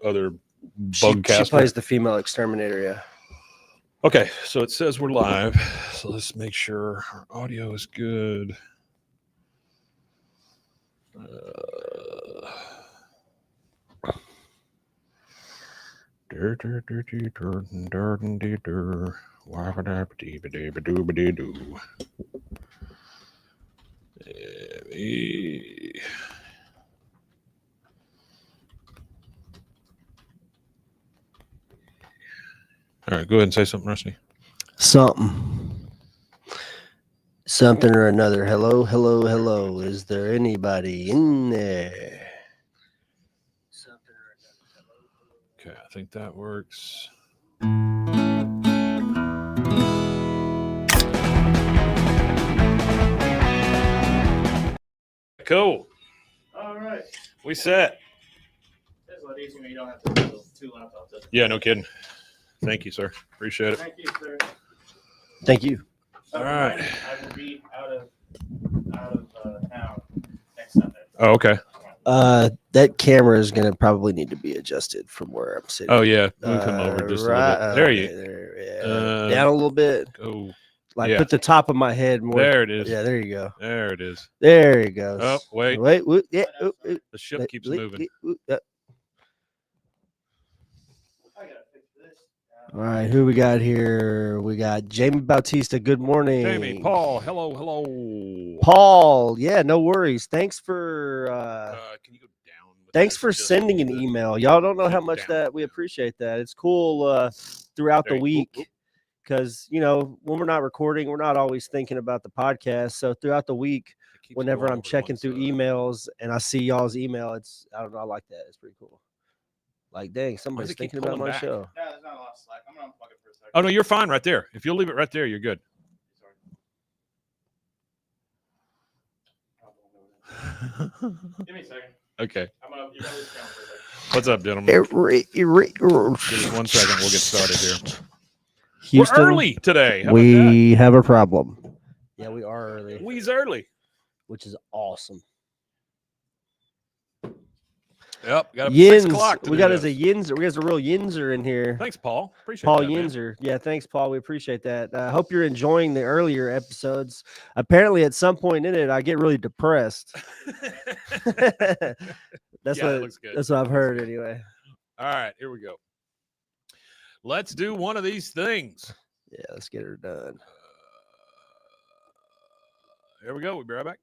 other She bugcaster. plays the female exterminator. Yeah. Okay, so it says we're live. So let's make sure our audio is good. All right, go ahead and say something, Rusty. Something or another. Hello, hello, hello. Is there anybody in there? Something or another. Okay, I think that works. Cool. All right. We set. That's a lot easier when you don't have to do two laptops. Yeah, no kidding. Thank you, sir. Appreciate it. Thank you, sir. Thank you. All right. I will be out of town next Sunday. Oh, okay. That camera is going to probably need to be adjusted from where I'm sitting. Oh, yeah. We'll come over just a little bit. There you go. Down a little bit. Oh, like put the top of my head more. There it is. Yeah, there you go. There it is. There it goes. Oh, wait. Yeah. The ship keeps moving. All right, who we got here? We got Jamie Bautista. Good morning. Jamie, Paul, hello. Paul, yeah, no worries. Thanks for can you go down? thanks for sending an email. Y'all don't know how much that we appreciate that. It's cool throughout the week because when we're not recording, we're not always thinking about the podcast. So throughout the week, whenever I'm checking through emails and I see y'all's email, I don't know, I like that. It's pretty cool. Like, dang, somebody's thinking about my show. No, there's not a lot of slack. I'm going to unplug it for a second. Oh, no, you're fine right there. If you'll leave it right there, you're good. Give me a second. Okay. You gotta lose count for a second. What's up, gentlemen? Give us 1 second. We'll get started here. Houston, we're early today. How we have a problem. Yeah, we are early. We's early. Which is awesome. Yep, got Yins. 6 o'clock. We got us a Yinzer. We got a real Yinzer in here. Thanks, Paul. Appreciate Paul that, Yinzer. Man. Yeah, thanks, Paul. We appreciate that. I hope you're enjoying the earlier episodes. Apparently, at some point in it, I get really depressed. That's what I've heard anyway. All right, here we go. Let's do one of these things. Yeah, let's get her done. Here we go. We'll be right back.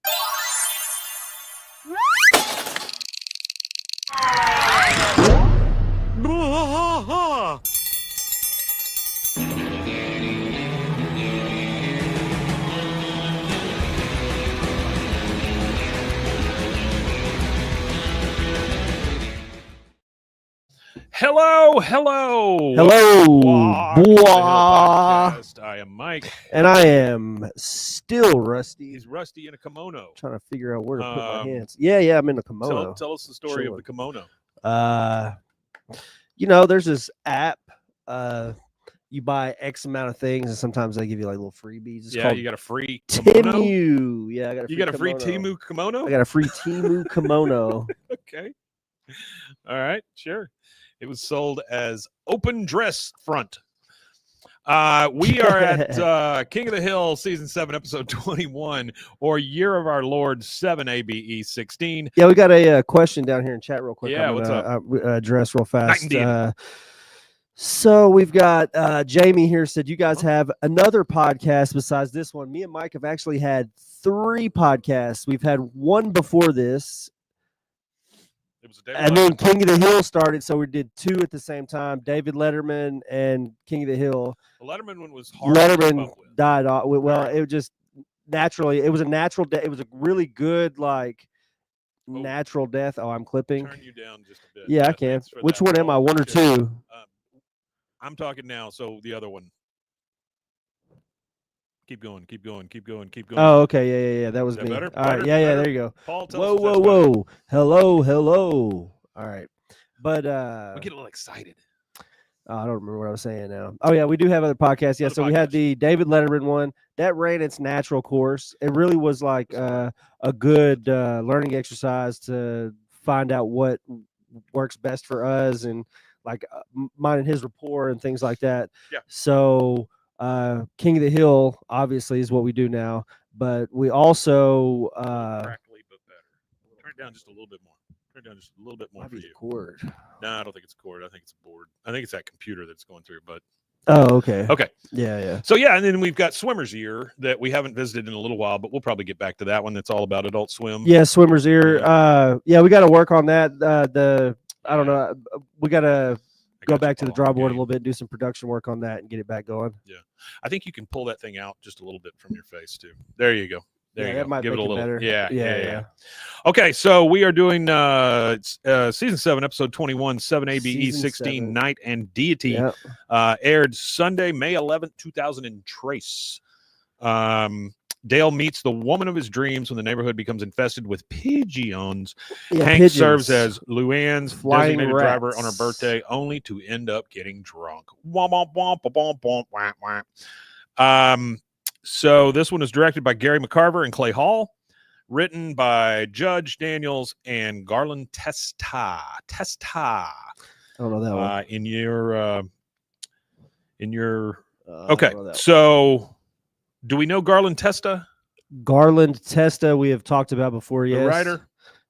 Hello. Bwaaa. I am Mike. And I am still Rusty. He's Rusty in a kimono. Trying to figure out where to put my hands. Yeah, I'm in a kimono. Tell us the story of the kimono. There's this app. You buy X amount of things, and sometimes they give you like little freebies. It's called you got a free kimono? Temu. Yeah, I got a free You got a free Temu kimono? I got a free Temu kimono. Okay. All right, sure. It was sold as open dress front. We are at King of the Hill, Season 7, Episode 21, or Year of Our Lord 7 ABE 16. Yeah, we got a question down here in chat real quick. Yeah, what's up? Address real fast. So we've got Jamie here said, you guys have another podcast besides this one. Me and Mike have actually had 3 podcasts. We've had one before this. And then King of the Hill started, so we did 2 at the same time. David Letterman and King of the Hill. The Letterman one was hard. Letterman died off. Well, it was just naturally. It was a natural death. It was a really good, natural death. Oh, I'm clipping. Turn you down just a bit. Yeah, I can. Which one am I? 1 or 2? I'm talking now, so the other one. Keep going. Oh, okay. Yeah. That was me. Better? All right. Yeah. There you go. Paul, whoa. Hello. All right. But we get a little excited. I don't remember what I was saying now. Oh, yeah, we do have other podcasts. Yeah, so we had the David Letterman one. That ran its natural course. It really was like a good learning exercise to find out what works best for us, and like mine and his rapport and things like that. Yeah. So King of the Hill obviously is what we do now, but we also crackly but better. Turn it down just a little bit more. Turn it down just a little bit more for you. cord. No, I don't think it's a cord. I think it's a board. I think it's that computer that's going through. But Oh, okay. okay. Yeah. So yeah, and then we've got Swimmer's Ear that we haven't visited in a little while, but we'll probably get back to that one. That's all about Adult Swim. Yeah, Swimmer's Ear. Yeah, we got to work on that. I don't know. We got to go back to the drawing board a little bit, do some production work on that, and get it back going. Yeah, I think you can pull that thing out just a little bit from your face too. There you go. There you that go. might Give make it a little better. Yeah. Okay, so we are doing season 7, episode 21, 7 ABE Season 16, 7. Night and Deity. Yep. Aired Sunday, May 11th, 2000 in Trace. Dale meets the woman of his dreams when the neighborhood becomes infested with pigeons. Yeah, Hank pigeons. serves as Luann's Flying designated driver on her rats. birthday, only to end up getting drunk. Womp, womp, womp, womp, womp, womp, womp. So this one is directed by Gary McCarver and Clay Hall, written by Judge Daniels and Garland Testa. I don't know that one. In your I don't okay. know that one. So do we know Garland Testa? Garland Testa, we have talked about before. Yes, The writer?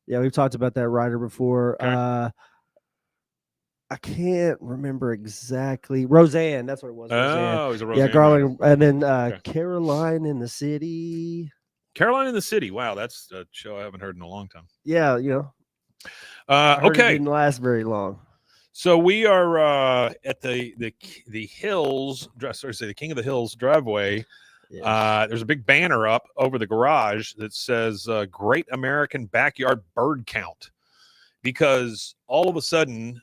Yeah, we've talked about that writer before. Okay. I can't remember exactly. Roseanne, that's what it was. Roseanne. Oh, he's a Roseanne Yeah, Garland, writer. and then Okay. Caroline in the City. Caroline in the City. Wow, that's a show I haven't heard in a long time. Yeah, I heard it Okay, didn't last very long. so we are at the Hills, sorry, say the King of the Hills driveway. Yeah. There's a big banner up over the garage that says Great American Backyard Bird Count, because all of a sudden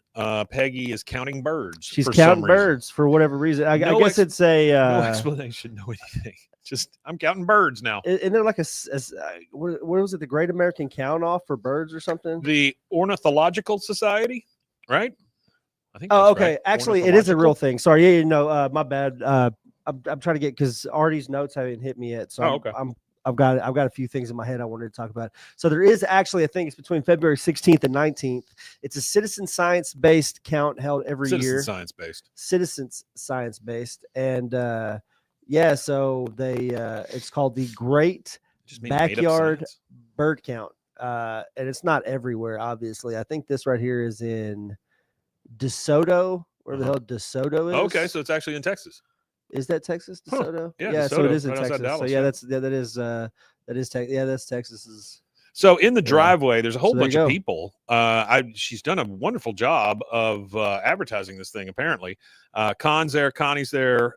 Peggy is counting birds. She's for counting some reason. birds for whatever reason. I No guess it's a No explanation, no anything. Just I'm counting birds now. Isn't there like what was it? The Great American Count Off for birds or something? The Ornithological Society, right? I think. Oh, that's okay. right. Actually, it is a real Ornithological? thing. Sorry, yeah, no, my bad. I'm trying to get, because Artie's notes haven't hit me yet, so okay. I've got a few things in my head I wanted to talk about. So there is actually a thing. It's between February 16th and 19th. It's a citizen science based count held every year. Science based. Citizens science based, and yeah, so they it's called the Great Just means made up Backyard science. Bird Count, and it's not everywhere. Obviously, I think this right here is in DeSoto, where the hell DeSoto is. Okay, so it's actually in Texas. Is that Texas, Huh. DeSoto? Yeah, so it DeSoto, is in right outside Texas. So Dallas, yeah, yeah. that's Texas's. So in the driveway, there's a whole So there bunch you of go. people. She's done a wonderful job of advertising this thing. Apparently, Con's there, Connie's there.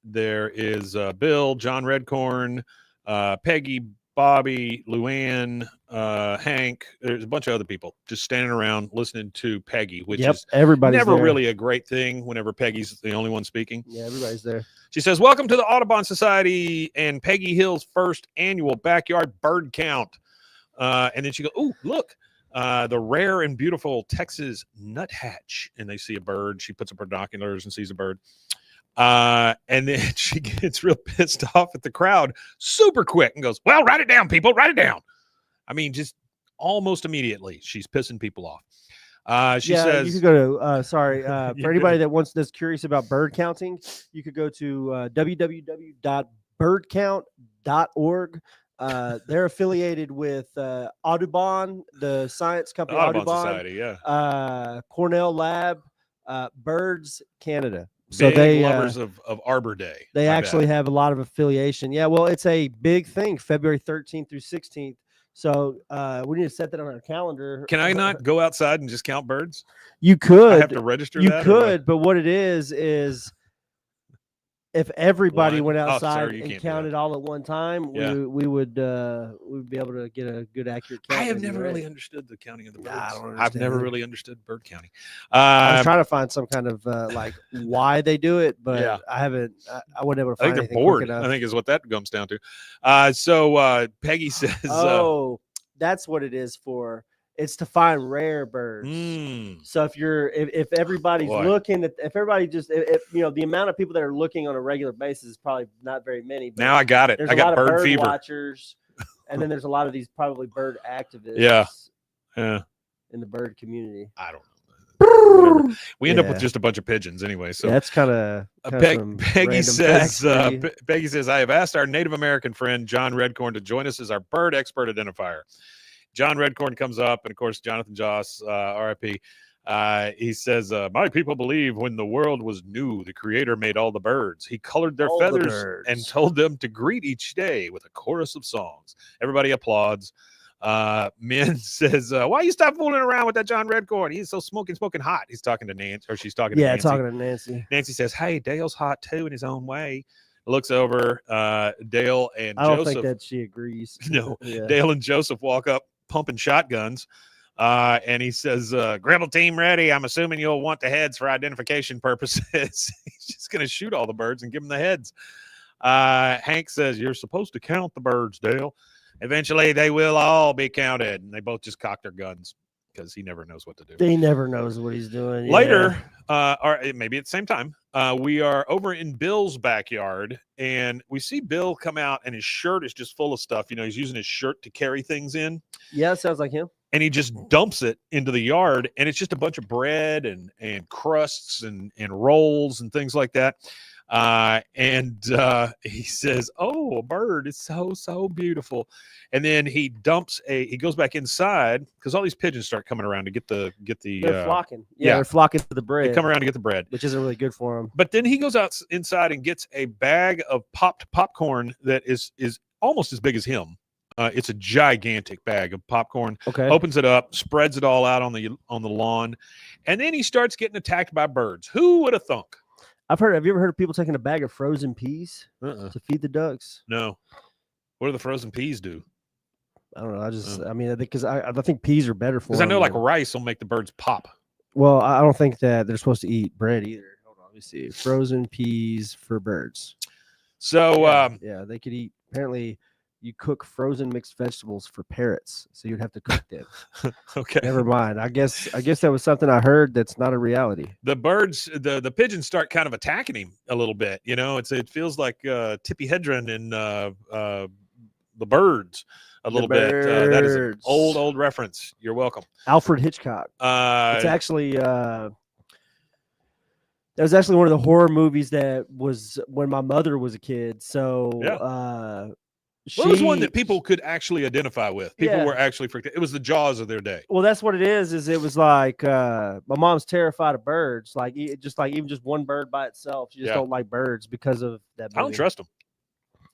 There is Bill, John Redcorn, Peggy, Bobby, Luann, Hank. There's a bunch of other people just standing around listening to Peggy, which is everybody's never there. really a great thing whenever Peggy's the only one speaking. Yeah, everybody's there. She says, "Welcome to the Audubon Society and Peggy Hill's first annual backyard bird count." And then she goes, "Oh, look, the rare and beautiful Texas nuthatch." And they see a bird. She puts up her binoculars and sees a bird. And then she gets real pissed off at the crowd super quick and goes, "Well, write it down, people, write it down." I mean, just almost immediately, she's pissing people off. She says, you could go to for You anybody that's curious about bird counting, you could go to www.birdcount.org. They're affiliated with Audubon, the science company Audubon Audubon, Society, yeah. Cornell Lab, Birds Canada. So So they lovers of Arbor Day. they I actually bet. have a lot of affiliation. Yeah, well, it's a big thing, February 13th through 16th. So we need to set that on our calendar. Can I not go outside and just count birds? You could. I have to register You that? or what? could, but what it is if everybody One. went Oh, outside sorry, you and can't do counted all at one time, Yeah. we would be able to get a good accurate count. I have maybe, never right? really understood the counting of the birds. Nah, I don't I've never understand it. really understood bird counting. I was trying to find some kind of like why they do it, but Yeah. I haven't. I wasn't able to I find think they're anything quick bored. enough. I think is what that comes down to. So Peggy says, Oh, that's what it is for. It's to find rare birds. So if everybody's Boy. looking at, if everybody just, if you know, the amount of people that are looking on a regular basis is probably not very many. But now I got it. there's I a lot got of bird fever. watchers, and then there's a lot of these probably bird activists. Yeah. Yeah. in the bird community? I don't know. Whatever. We end up with Yeah. just a bunch of pigeons anyway. So Yeah, that's kind of Peggy says, Peggy says, I have asked our Native American friend John Redcorn to join us as our bird expert identifier. John Redcorn comes up, and of course, Jonathan Joss, RIP. He says, my people believe when the world was new, the creator made all the birds. He colored their feathers and told them to greet each day with a chorus of songs. Everybody applauds. Min says, why you stop fooling around with that John Redcorn? He's so smoking hot. He's talking to Nancy, or she's talking to Nancy. talking to Nancy. Nancy says, hey, Dale's hot too in his own way. Looks over, Dale and I don't Joseph. think that she agrees. No, Dale and Joseph walk up pumping shotguns. And he says, Gribble team ready. I'm assuming you'll want the heads for identification purposes. He's just going to shoot all the birds and give them the heads. Hank says, you're supposed to count the birds, Dale. Eventually, they will all be counted. And they both just cock their guns because he never knows what to do. He never knows what he's doing. Later, or maybe at the same time, we are over in Bill's backyard, and we see Bill come out, and his shirt is just full of stuff. You know, he's using his shirt to carry things in. Yeah, it sounds like him. And he just dumps it into the yard, and it's just a bunch of bread and crusts and rolls and things like that. He says, oh, a bird is so beautiful. And then he goes back inside because all these pigeons start coming around to get the they're flocking. Yeah, they're flocking to the bread. They come around to get the bread, which isn't really good for them. But then he goes out inside and gets a bag of popped popcorn that is almost as big as him. It's a gigantic bag of popcorn. Okay. Opens it up, spreads it all out on the lawn, and then he starts getting attacked by birds. Who would have thunk? Have you ever heard of people taking a bag of frozen peas to feed the ducks? No. What do the frozen peas do? I don't know. I mean, because I think peas are better for them. Because I know like rice will make the birds pop. Well, I don't think that they're supposed to eat bread either. Hold on, let me see. Frozen peas for birds. So yeah, they could eat. Apparently, you cook frozen mixed vegetables for parrots, so you'd have to cook them. Okay. Never mind. I guess that was something I heard that's not a reality. The birds, the pigeons start kind of attacking him a little bit. You know, it feels like Tippi Hedren in The Birds a little bit. That is an old reference. You're welcome. Alfred Hitchcock. It's actually that was actually one of the horror movies that was when my mother was a kid. So yeah. Well, it was one that people could actually identify with. People were actually freaked out. It was the Jaws of their day. Well, that's what it is. It was like my mom's terrified of birds. Like even just one bird by itself. She just don't like birds because of that movie. I don't trust them.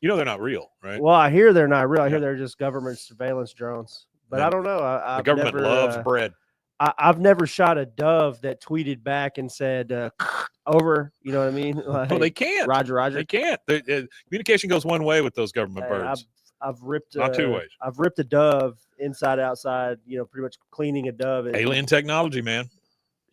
You know they're not real, right? Well, I hear they're not real. I hear they're just government surveillance drones. But I don't know. The government loves bread. I've never shot a dove that tweeted back and said over. You know what I mean? Like, well, they can't. Roger. They can't. Communication goes one way with those government birds. I've ripped not two ways. I've ripped a dove inside outside. You know, pretty much cleaning a dove. Alien technology, man.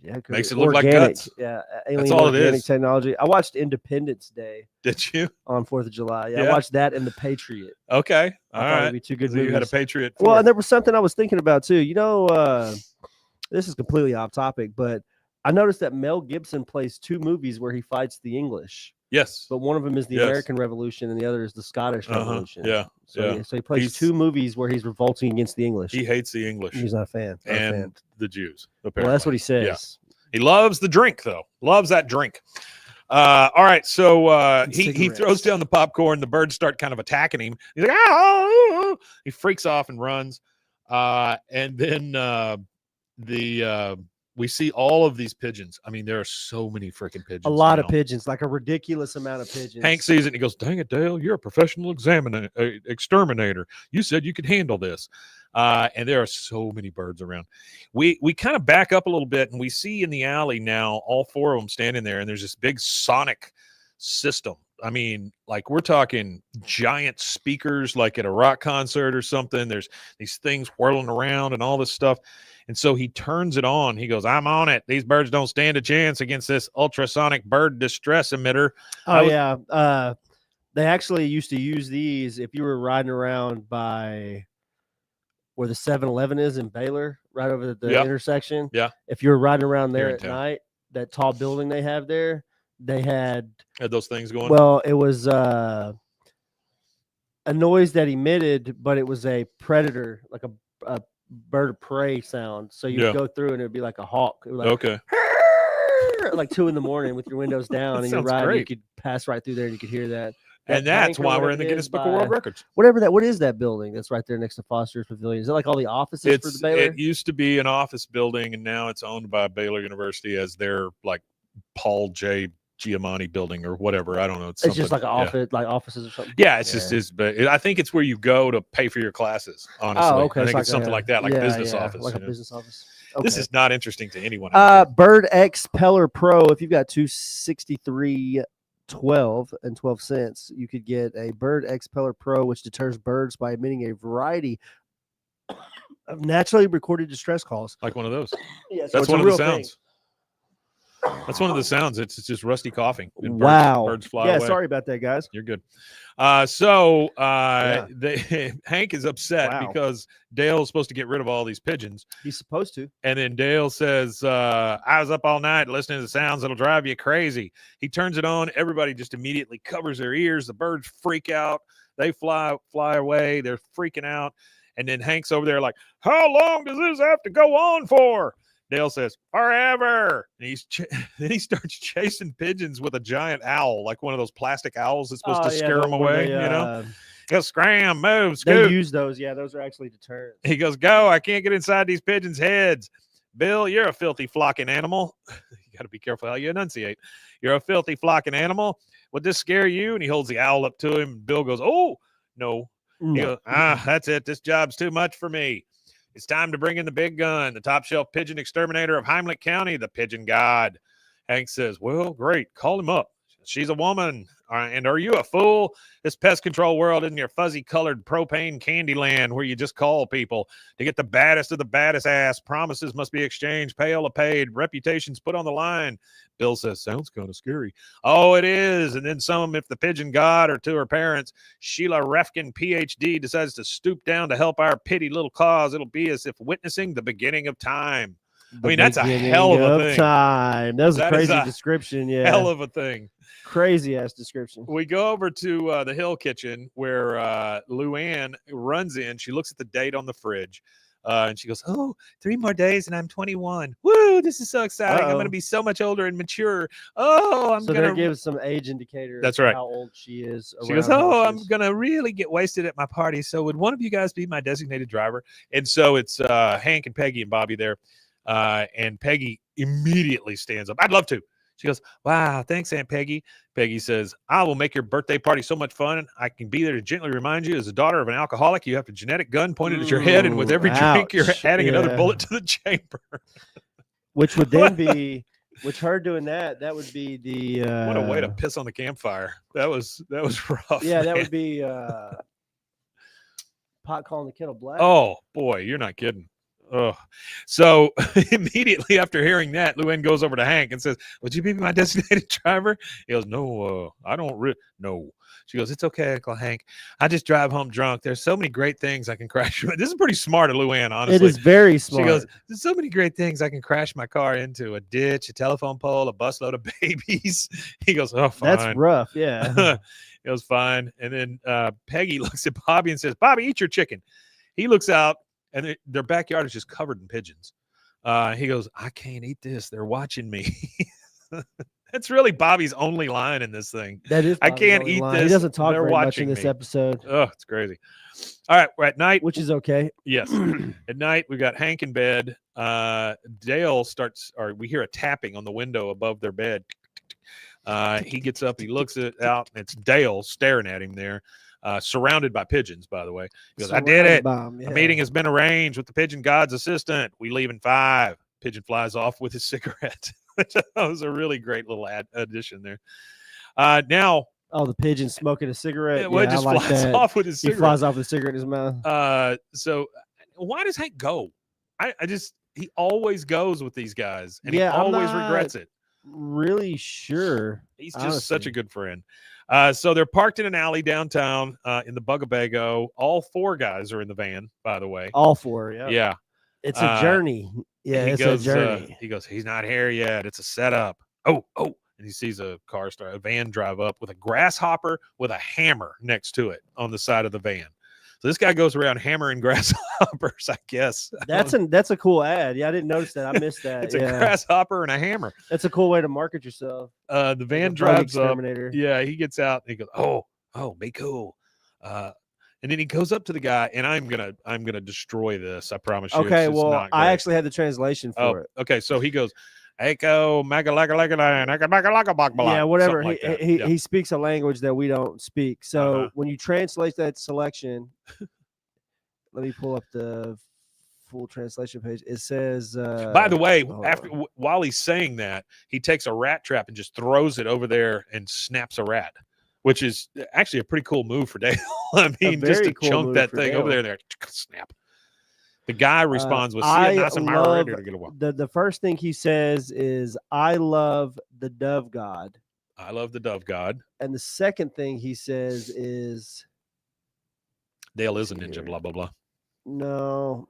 Yeah, makes it look like guts. Yeah, that's all it is. Technology. I watched Independence Day. Did you? On 4th of July. Yeah, I watched that and The Patriot. Okay, all right. It'd be two good movies. You had a Patriot. Well, and there was something I was thinking about too. You know, this is completely off topic, but I noticed that Mel Gibson plays two movies where he fights the English. Yes. But one of them is the American Revolution and the other is the Scottish Revolution. Yeah. So he plays two movies where he's revolting against the English. He hates the English. He's not a fan. And the Jews. Apparently. Well, that's what he says. Yeah. He loves the drink, though. Loves that drink. All right. So he throws down the popcorn. The birds start kind of attacking him. He's like, ah! He freaks off and runs. And then we see all of these pigeons. I mean, there are so many freaking pigeons. A lot of pigeons, like a ridiculous amount of pigeons. Hank sees it and he goes, dang it, Dale, you're a professional exterminator. You said you could handle this. And there are so many birds around. We kind of back up a little bit and we see in the alley now all four of them standing there, and there's this big sonic system. I mean, like we're talking giant speakers like at a rock concert or something. There's these things whirling around and all this stuff. And so he turns it on. He goes, I'm on it. These birds don't stand a chance against this ultrasonic bird distress emitter. Oh, they actually used to use these if you were riding around by where the 7-Eleven is in Baylor, right over the intersection. Yeah. If you were riding around there at night, that tall building they have there, they had those things going. Well, it was a noise that emitted, but it was a predator, like bird of prey sound. So you Yeah. go through and it'd be like a hawk. It would like, Okay. like 2 a.m. with your windows down That and you're sounds riding. You great. could pass right through there and you could hear that. And That that's bank or why we're whatever in the it Guinness is Book of World by- Records. Whatever that. What is that building that's right there next to Foster's Pavilion? Is it like all the offices for the Baylor? It used to be an office building, and now it's owned by Baylor University as their like Paul J. Giamatti building or whatever. I don't know. It's just like an office, like offices or something. Yeah, it's just is, but I think it's where you go to pay for your classes. Honestly, Oh, okay. I think it's something like that, like a business office. like a you know? business office. This Okay. is not interesting to anyone. out there. Bird X Peller Pro. If you've got 263.12 and 12 cents, you could get a Bird X Peller Pro, which deters birds by emitting a variety of naturally recorded distress calls. Like one of those. Yeah, so That's it's one a of the real thing. sounds. That's one of the sounds. It's just Rusty coughing. And Wow. Birds fly Yeah, away. sorry about that, guys. You're good. Hank is upset Wow. because Dale's supposed to get rid of all these pigeons. He's supposed to. And then Dale says, I was up all night listening to the sounds that'll drive you crazy. He turns it on. Everybody just immediately covers their ears. The birds freak out. They fly away. They're freaking out. And then Hank's over there like, how long does this have to go on for? Dale says, forever. And then he starts chasing pigeons with a giant owl, like one of those plastic owls that's supposed to scare them away, you know? Go scram, move, scoot. They use those. Yeah, those are actually deterrents. He goes, go, I can't get inside these pigeons' heads. Bill, you're a filthy flocking animal. You got to be careful how you enunciate. You're a filthy flocking animal. Would this scare you? And he holds the owl up to him. Bill goes, oh, no. He goes, that's it. This job's too much for me. It's time to bring in the big gun, the top shelf pigeon exterminator of Heimlich County, the pigeon god. Hank says, well, great. Call him up. She's a woman. And are you a fool? This pest control world isn't your fuzzy colored propane candy land where you just call people to get the baddest of the baddest ass. Promises must be exchanged, pail of paid, reputations put on the line. Bill says, sounds kind of scary. Oh, it is. And then some, if the pigeon god or to her parents, Sheila Refkin, PhD, decides to stoop down to help our pity little cause, it'll be as if witnessing the beginning of time. I mean, that's a hell of a thing. Time. That was a That crazy is a description. Yeah. Hell of a thing. Crazy ass description. We go over to the Hill Kitchen where Luann runs in. She looks at the date on the fridge and she goes, oh, 3 more days and I'm 21. Woo, this is so exciting. I'm going to be so much older and mature. Oh, I'm so going to give some age indicator. That's right. How old she is. She goes, oh, I'm going to really get wasted at my party. So would one of you guys be my designated driver? And so it's Hank and Peggy and Bobby there. And Peggy immediately stands up. I'd love to. She goes, wow, thanks, Aunt Peggy. Peggy says, I will make your birthday party so much fun. I can be there to gently remind you, as a daughter of an alcoholic, you have a genetic gun pointed at your head, and with every drink, you're adding another bullet to the chamber. Which would then be, which her doing that would be the. What a way to piss on the campfire. That was rough. Yeah, that man. would be pot calling the kettle black. Oh, boy, you're not kidding. Oh, so immediately after hearing that, Luann goes over to Hank and says, would you be my designated driver? He goes, no, I don't no. She goes, it's okay, Uncle Hank. I just drive home drunk. There's so many great things I can crash. This is pretty smart of Luann, honestly. It is very smart. She goes, there's so many great things I can crash my car into. A ditch, a telephone pole, a busload of babies. He goes, oh, fine. That's rough, yeah. It was fine. And then Peggy looks at Bobby and says, Bobby, eat your chicken. He looks out. And their backyard is just covered in pigeons. He goes, I can't eat this. They're watching me. That's really Bobby's only line in this thing. That is. I can't eat this. He doesn't talk They're very much in watching this me. episode. Oh, it's crazy. All right, we're at night. Which is okay. Yes. At night, we got Hank in bed. Dale starts, or we hear a tapping on the window above their bed. He gets up, he looks out, and it's Dale staring at him there. Surrounded by pigeons, by the way. He goes, I did it. A meeting has been arranged with the pigeon god's assistant. We leave in 5. Pigeon flies off with his cigarette. That was a really great little addition there. Now. Oh, the pigeon smoking a cigarette. Yeah, just I like flies that. off with his cigarette. He flies off with a cigarette in his mouth. So why does Hank go? He always goes with these guys, and yeah, he always regrets it. Really sure. He's just such a good friend. So they're parked in an alley downtown in the Buggabago. All 4 guys are in the van, by the way. All 4, yeah. Yeah. It's a journey. Yeah, it's a journey. He goes, he's not here yet. It's a setup. Oh. And he sees a van drive up with a grasshopper with a hammer next to it on the side of the van. So this guy goes around hammering grasshoppers, I guess. That's a cool ad. Yeah, I didn't notice that. I missed that. It's a grasshopper and a hammer. That's a cool way to market yourself. The van Like a bug drives up. exterminator. Yeah, he gets out and he goes, oh, be cool. And then he goes up to the guy, and I'm gonna destroy this. I promise you. Okay, It's well, not I great. actually had the translation for it. Okay, so he goes, Echo, Yeah, whatever. Like that. He speaks a language that we don't speak. So when you translate that selection, let me pull up the full translation page. It says. By the way, on. while he's saying that, he takes a rat trap and just throws it over there and snaps a rat, which is actually a pretty cool move for Dale. I mean, just to cool chunk move that for thing Dale. over there, snap. The guy responds with, I nice and love ready to get away. the first thing he says is, "I love the dove god." I love the dove god. And the second thing he says is, Dale is a ninja, blah, blah, blah. "No,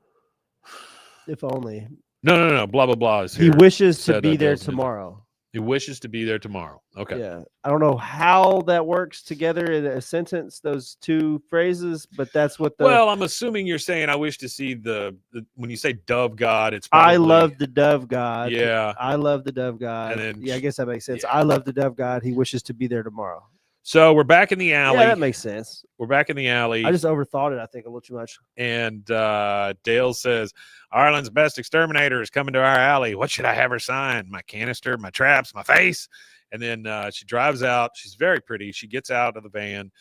if only." No. Blah, blah, blah is here. He wishes to Said, be there Dale's ninja. tomorrow. He wishes to be there tomorrow. Okay. Yeah. I don't know how that works together in a sentence, those two phrases, but that's what the. Well, I'm assuming you're saying I wish to see the when you say dove god, it's probably, I love the dove god. Yeah. I love the dove god. And then, yeah, I guess that makes sense. yeah. I love the dove god. He wishes to be there tomorrow. So we're back in the alley. Yeah, that makes sense. We're back in the alley. I just overthought it, I think, a little too much. And Dale says, Ireland's best exterminator is coming to our alley. What should I have her sign? My canister, my traps, my face? And then she drives out. She's very pretty. She gets out of the van.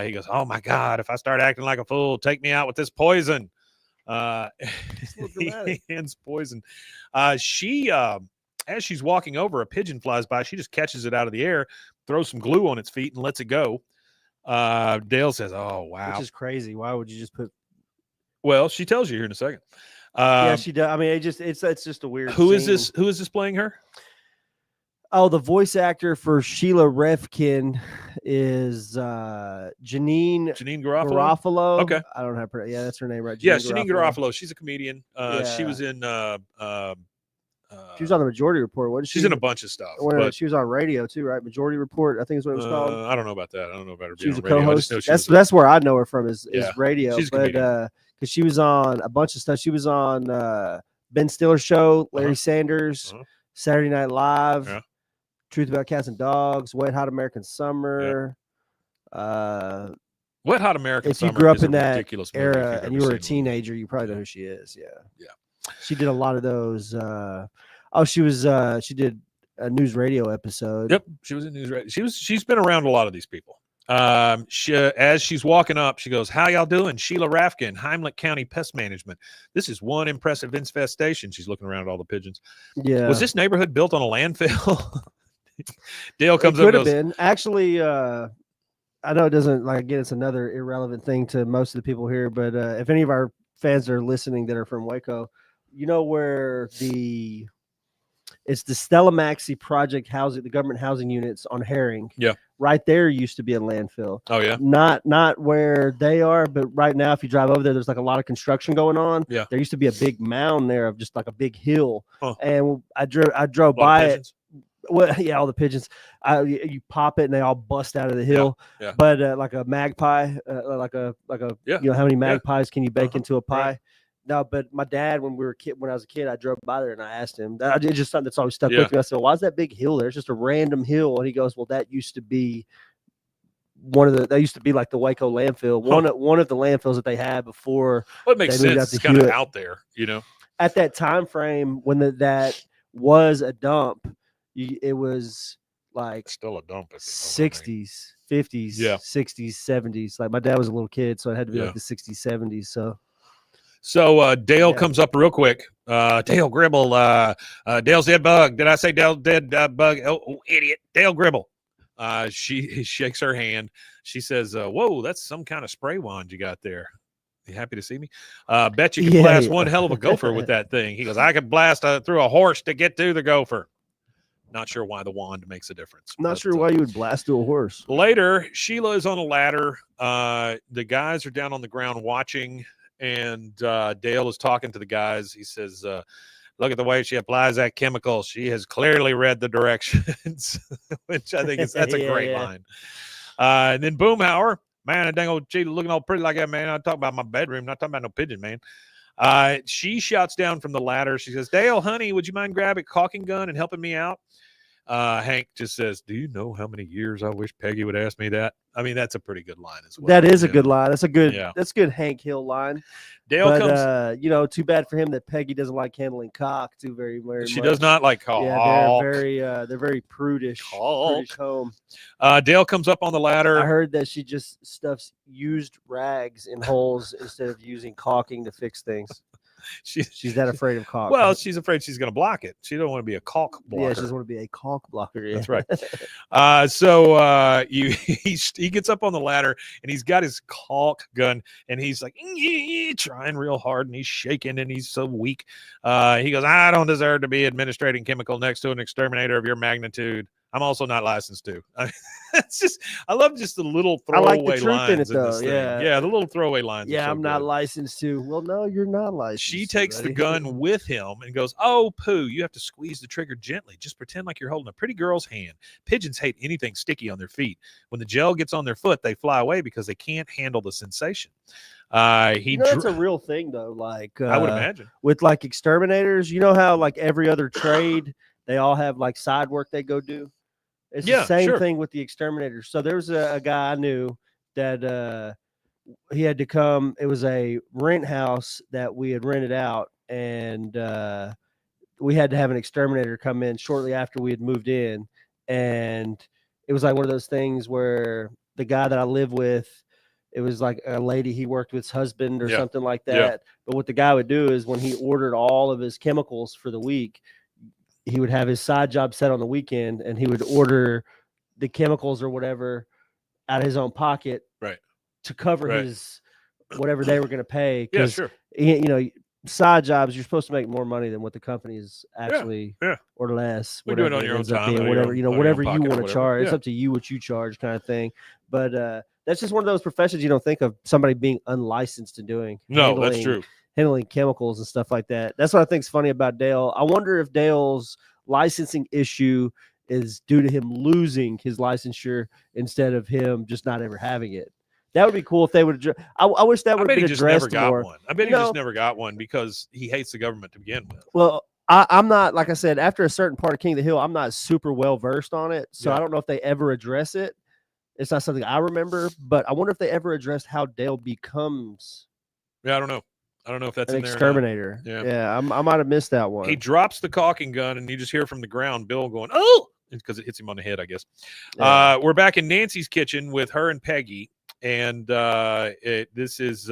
He goes, oh, my God, if I start acting like a fool, take me out with this poison. He hands poison. She, as she's walking over, a pigeon flies by. She just catches it out of the air, throws some glue on its feet, and lets it go. Dale says, oh, wow. Which is crazy. Why would you just put. Well, she tells you here in a second. Yeah, she does. I mean, it's just a weird. Who is scene. this? Who is this playing her? Oh, the voice actor for Sheila Refkin is Janine Garofalo. Okay. I don't have her. Yeah, that's her name, right? Janine Garofalo. She's a comedian. She was in. She was on the Majority Report. Wasn't she? She's in a bunch of stuff. But she was on radio too, right? Majority Report, I think is what it was called. I don't know about that. I don't know about her. She was a radio. co-host. That's where I know her from is radio. She's a but because she was on a bunch of stuff. She was on Ben Stiller's show, Larry Sanders, Saturday Night Live, Truth About Cats and Dogs, Wet Hot American Summer. Wet Hot American Summer. If you grew up in that ridiculous era and you were a teenager, you probably know who she is. Yeah. She did a lot of those. She did a news radio episode. Yep, she was in news radio. She's been around a lot of these people. As she's walking up, she goes, "How y'all doing?" Sheila Rafkin, Heimlich County Pest Management. This is one impressive infestation. She's looking around at all the pigeons. Yeah. Was this neighborhood built on a landfill? Dale comes up. Could have been. Actually, I know it doesn't, like, again, it's another irrelevant thing to most of the people here, but if any of our fans are listening that are from Waco, you know where it's the Stella Maxey Project housing, the government housing units on Herring. Yeah. Right there used to be a landfill. Oh, yeah. Not where they are, but right now, if you drive over there, there's like a lot of construction going on. Yeah. There used to be a big mound there of just like a big hill. Huh. And I drove by it. Well, yeah, all the pigeons. You pop it and they all bust out of the hill. Yeah. But like a magpie, like a you know, how many magpies can you bake into a pie? Right. No, but my dad, when I was a kid, I drove by there and I asked him. It's just something that's always stuck with me. I said, "Why is that big hill there? It's just a random hill." And he goes, "Well, that used to be that used to be like the Waco landfill, one of the landfills that they had before." Well, it makes sense. It's kind of out there, you know. At that time frame when that was a dump, it was like still a dump. 60s, 50s, 60s, 70s. Like my dad was a little kid, so it had to be like the 60s, 70s. So Dale comes up real quick. Dale Gribble. Dale's dead bug. Did I say Dale dead bug? Oh, idiot. Dale Gribble. She shakes her hand. She says, whoa, that's some kind of spray wand you got there. You happy to see me? Bet you can blast one hell of a gopher with that thing. He goes, I could blast through a horse to get to the gopher. Not sure why the wand makes a difference. Not sure why you would blast through a horse. Later, Sheila is on a ladder. The guys are down on the ground watching. And Dale is talking to the guys. He says, look at the way she applies that chemical. She has clearly read the directions, which I think that's a great line. And then Boomhauer, Man, that dang old cheetah looking all pretty like that, man. I'm talking about my bedroom, not talking about no pigeon, man. She shouts down from the ladder. She says, Dale, honey, would you mind grabbing a caulking gun and helping me out? Hank just says, do you know how many years I wish Peggy would ask me that? I mean, that's a pretty good line as well. That is a good line. That's a good Yeah. that's good Hank Hill line. Dale But comes. you know, too bad for him that Peggy doesn't like handling cock too very She much. does not like caulk. Yeah, they're very prudish. Prudish home. Dale comes up on the ladder. I heard that she just stuffs used rags in holes instead of using caulking to fix things. She's that afraid of caulk. Well, she's afraid she's going to block it. She don't want to be a caulk blocker. Yeah, she doesn't want to be a caulk blocker. Yeah. That's right. So he gets up on the ladder and he's got his caulk gun and he's like trying real hard and he's shaking and he's so weak. He goes, I don't deserve to be administrating chemical next to an exterminator of your magnitude. I'm also not licensed to. It's just, I love just the little throwaway I like the truth lines in it, though. this thing. Yeah. Yeah, the little throwaway lines. Yeah, are so I'm not good. licensed to. Well, no, you're not licensed. She takes the buddy. gun with him and goes, oh, Pooh, you have to squeeze the trigger gently. Just pretend like you're holding a pretty girl's hand. Pigeons hate anything sticky on their feet. When the gel gets on their foot, they fly away because they can't handle the sensation. That's a real thing, though. Like I would imagine. With like exterminators, you know how like every other trade, they all have like side work they go do? It's the same thing with the exterminators. So there was a guy I knew that he had to come. It was a rent house that we had rented out, and we had to have an exterminator come in shortly after we had moved in. And it was like one of those things where the guy that I live with, it was like a lady he worked with's husband or something like that. Yeah. But what the guy would do is when he ordered all of his chemicals for the week, he would have his side job set on the weekend and he would order the chemicals or whatever out of his own pocket to cover his whatever they were going to pay. Yeah, sure. You know, side jobs, you're supposed to make more money than what the company is actually or less. We do it on your own time. Whatever you want to charge. Yeah. It's up to you what you charge kind of thing. But that's just one of those professions you don't think of somebody being unlicensed to doing. No, that's true. Handling chemicals and stuff like that. That's what I think is funny about Dale. I wonder if Dale's licensing issue is due to him losing his licensure instead of him just not ever having it. That would be cool if they would. I wish that would have been addressed more. I bet he just never got one because he hates the government to begin with. Well, I'm not, like I said, after a certain part of King of the Hill, I'm not super well versed on it. So I don't know if they ever address it. It's not something I remember, but I wonder if they ever addressed how Dale becomes. Yeah, I don't know. I don't know if that's an in there exterminator. Yeah, I might have missed that one. He drops the caulking gun, and you just hear from the ground Bill going, "Oh!" because it hits him on the head, I guess. Yeah. We're back in Nancy's kitchen with her and Peggy, and this is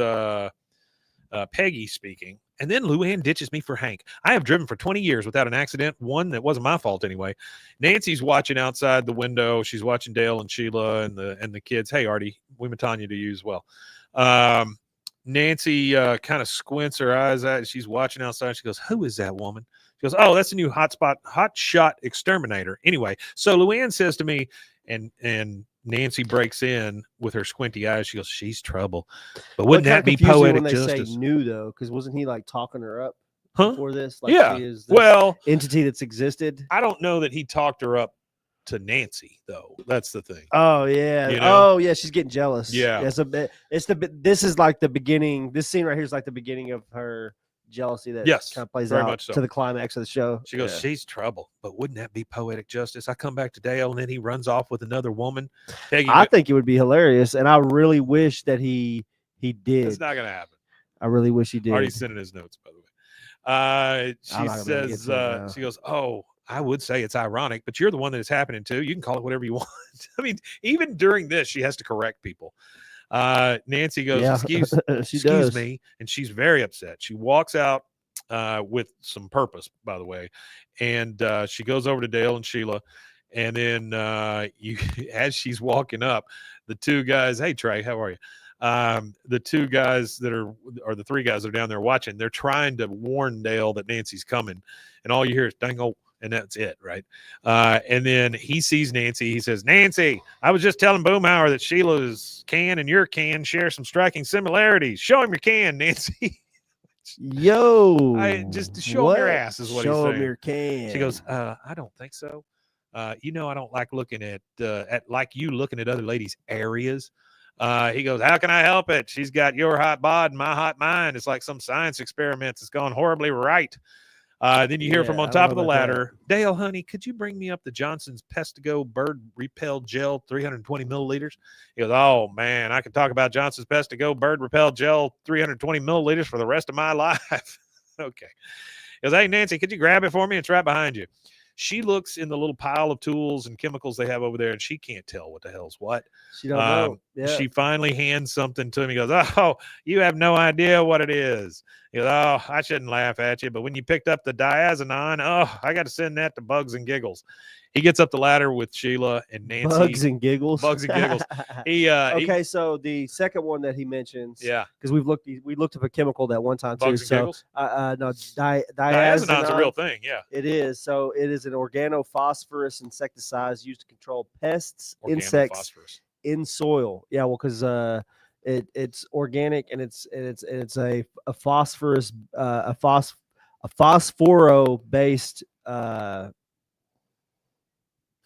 Peggy speaking. And then Luann ditches me for Hank. I have driven for 20 years without an accident, one that wasn't my fault anyway. Nancy's watching outside the window. She's watching Dale and Sheila and the kids. Hey, Artie, we Matanya to you as well. Nancy kind of squints her eyes out. She's watching outside. She goes, who is that woman? She goes, oh, that's the new hot shot exterminator. Anyway, so Luann says to me, and Nancy breaks in with her squinty eyes. She goes, she's trouble. But wouldn't that be poetic justice? Say new, though, because wasn't he like talking her up before this? Like yeah. She is this entity that's existed. I don't know that he talked her up to Nancy, though. That's the thing. Oh yeah. You know? Oh yeah. She's getting jealous. Yeah. This is like the beginning. This scene right here is like the beginning of her jealousy that kind of plays out to the climax of the show. She goes, she's trouble, but wouldn't that be poetic justice? I come back to Dale and then he runs off with another woman. Peggy, I think it would be hilarious, and I really wish that he did. It's not gonna happen. I really wish he did. Already sent in his notes, by the way. She says, she goes, oh, I would say it's ironic, but you're the one that it's happening to. You can call it whatever you want. I mean, even during this, she has to correct people. Nancy goes, excuse me, and she's very upset. She walks out with some purpose, by the way, and she goes over to Dale and Sheila, and then as she's walking up, the two guys, hey Trey, how are you? The two guys that are the three guys that are down there watching, they're trying to warn Dale that Nancy's coming, and all you hear is dangle. And that's it, right? And then he sees Nancy. He says, Nancy, I was just telling Boomhauer that Sheila's can and your can share some striking similarities. Show him your can, Nancy. Just show him your ass is what he's saying. Show him your can. She goes, I don't think so. I don't like looking at like you looking at other ladies' areas. He goes, how can I help it? She's got your hot bod and my hot mind. It's like some science experiment. It's gone horribly right. Then you hear from on top of the ladder, Dale, honey, could you bring me up the Johnson's Pestigo Bird Repel Gel, 320 milliliters? He goes, oh, man, I could talk about Johnson's Pestigo Bird Repel Gel, 320 milliliters for the rest of my life. Okay. He goes, hey, Nancy, could you grab it for me? It's right behind you. She looks in the little pile of tools and chemicals they have over there, and she can't tell what the hell's what. She don't know. Yeah. She finally hands something to him. He goes, oh, you have no idea what it is. He goes, oh, I shouldn't laugh at you, but when you picked up the diazinon, oh, I got to send that to Bugs and Giggles. He gets up the ladder with Sheila and Nancy. Bugs and Giggles. Bugs and Giggles. Okay, so the second one that he mentions, yeah, because we looked up a chemical that one time Bugs too. And Giggles? No, diazinon's a real thing. Yeah, it is. So it is an organophosphorus insecticide used to control pests, insects in soil. Yeah, well, because it's organic and it's a phosphorus a phosphoro based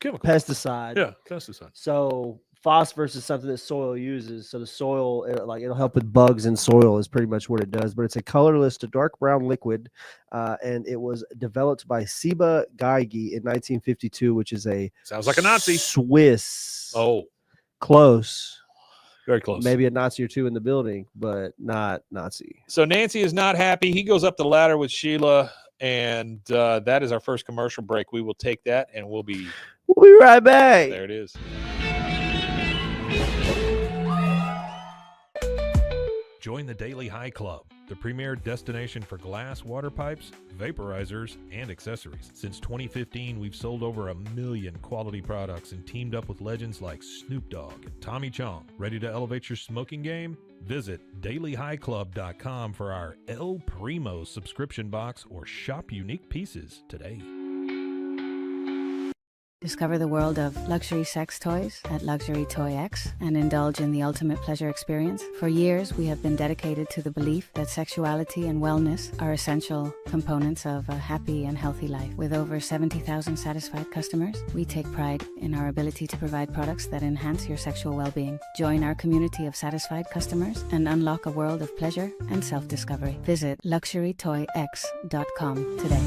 chemical pesticide. Yeah, pesticide. So phosphorus is something that soil uses. So the soil, it'll help with bugs in soil is pretty much what it does. But it's a colorless to dark brown liquid, and it was developed by Ciba Geigy in 1952, which is sounds like a Nazi. Swiss. Oh, close. Very close. Maybe a Nazi or two in the building, but not Nazi. So Nancy is not happy. He goes up the ladder with Sheila, and that is our first commercial break. We will take that, and we'll be right back. There it is. Join the Daily High Club, the premier destination for glass water pipes, vaporizers, and accessories. Since 2015, we've sold over 1 million quality products and teamed up with legends like Snoop Dogg and Tommy Chong. Ready to elevate your smoking game? Visit dailyhighclub.com for our El Primo subscription box or shop unique pieces today. Discover the world of luxury sex toys at Luxury Toy X and indulge in the ultimate pleasure experience. For years, we have been dedicated to the belief that sexuality and wellness are essential components of a happy and healthy life. With over 70,000 satisfied customers, we take pride in our ability to provide products that enhance your sexual well-being. Join our community of satisfied customers and unlock a world of pleasure and self-discovery. Visit luxurytoyx.com today.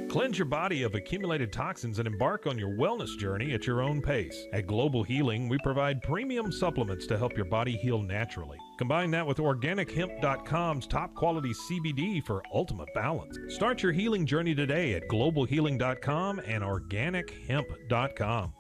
Cleanse your body of accumulated toxins and embark on your wellness journey at your own pace. At Global Healing, we provide premium supplements to help your body heal naturally. Combine that with OrganicHemp.com's top quality CBD for ultimate balance. Start your healing journey today at GlobalHealing.com and OrganicHemp.com.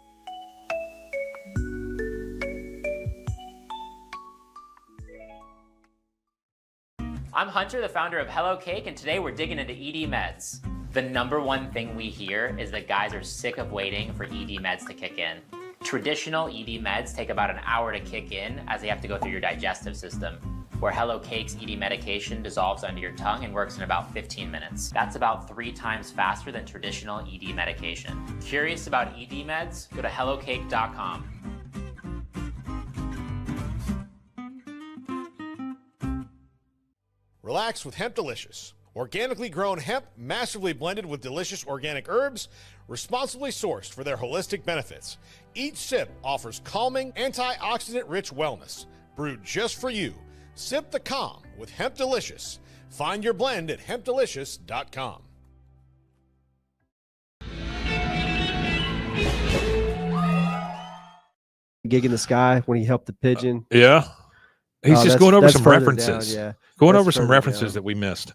I'm Hunter, the founder of Hello Cake, and today we're digging into ED meds. The #1 thing we hear is that guys are sick of waiting for ED meds to kick in. Traditional ED meds take about an hour to kick in as they have to go through your digestive system, where Hello Cake's ED medication dissolves under your tongue and works in about 15 minutes. That's about 3 times faster than traditional ED medication. Curious about ED meds? Go to hellocake.com. Relax with Hemp Delicious. Organically grown hemp, massively blended with delicious organic herbs, responsibly sourced for their holistic benefits. Each sip offers calming, antioxidant-rich wellness. Brewed just for you. Sip the calm with Hemp Delicious. Find your blend at hempdelicious.com. Gig in the Sky when he helped the pigeon. Yeah. He's just going over some references. Down, yeah. Going over some references that we missed.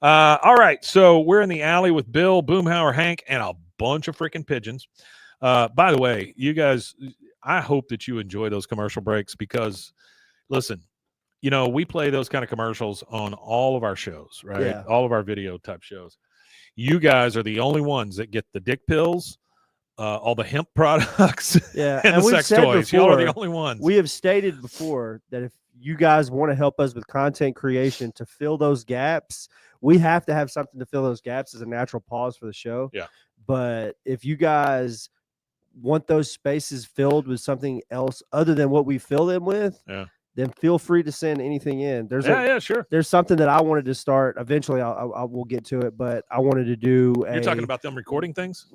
All right. So we're in the alley with Bill, Boomhauer, Hank, and a bunch of freaking pigeons. By the way, you guys, I hope that you enjoy those commercial breaks because, listen, you know, we play those kind of commercials on all of our shows, right? Yeah. All of our video type shows. You guys are the only ones that get the dick pills, all the hemp products, yeah, and the sex toys. Y'all are the only ones. We have stated before that if you guys want to help us with content creation to fill those gaps, we have to have something to fill those gaps as a natural pause for the show. Yeah. But if you guys want those spaces filled with something else other than what we fill them with, then feel free to send anything in. There's sure. There's something that I wanted to start. Eventually, I will get to it, but I wanted to do. You're talking about them recording things?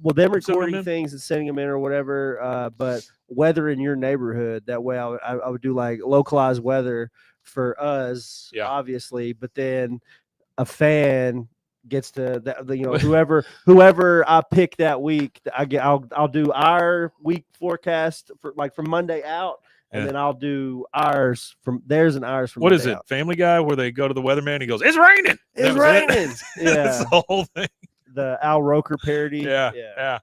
Well, them Send them recording in? things and sending them in or whatever, but weather in your neighborhood. That way, I would do like localized weather for us, Yeah. obviously. But then a fan gets to whoever I pick that week. I'll do our week forecast for like from Monday out, and Yeah. then I'll do ours from theirs and ours from. What Monday is it? out. Family Guy, where they go to the weatherman, he goes, "It's raining. It's That was raining. That's Yeah, the whole thing. the Al Roker parody. Yeah.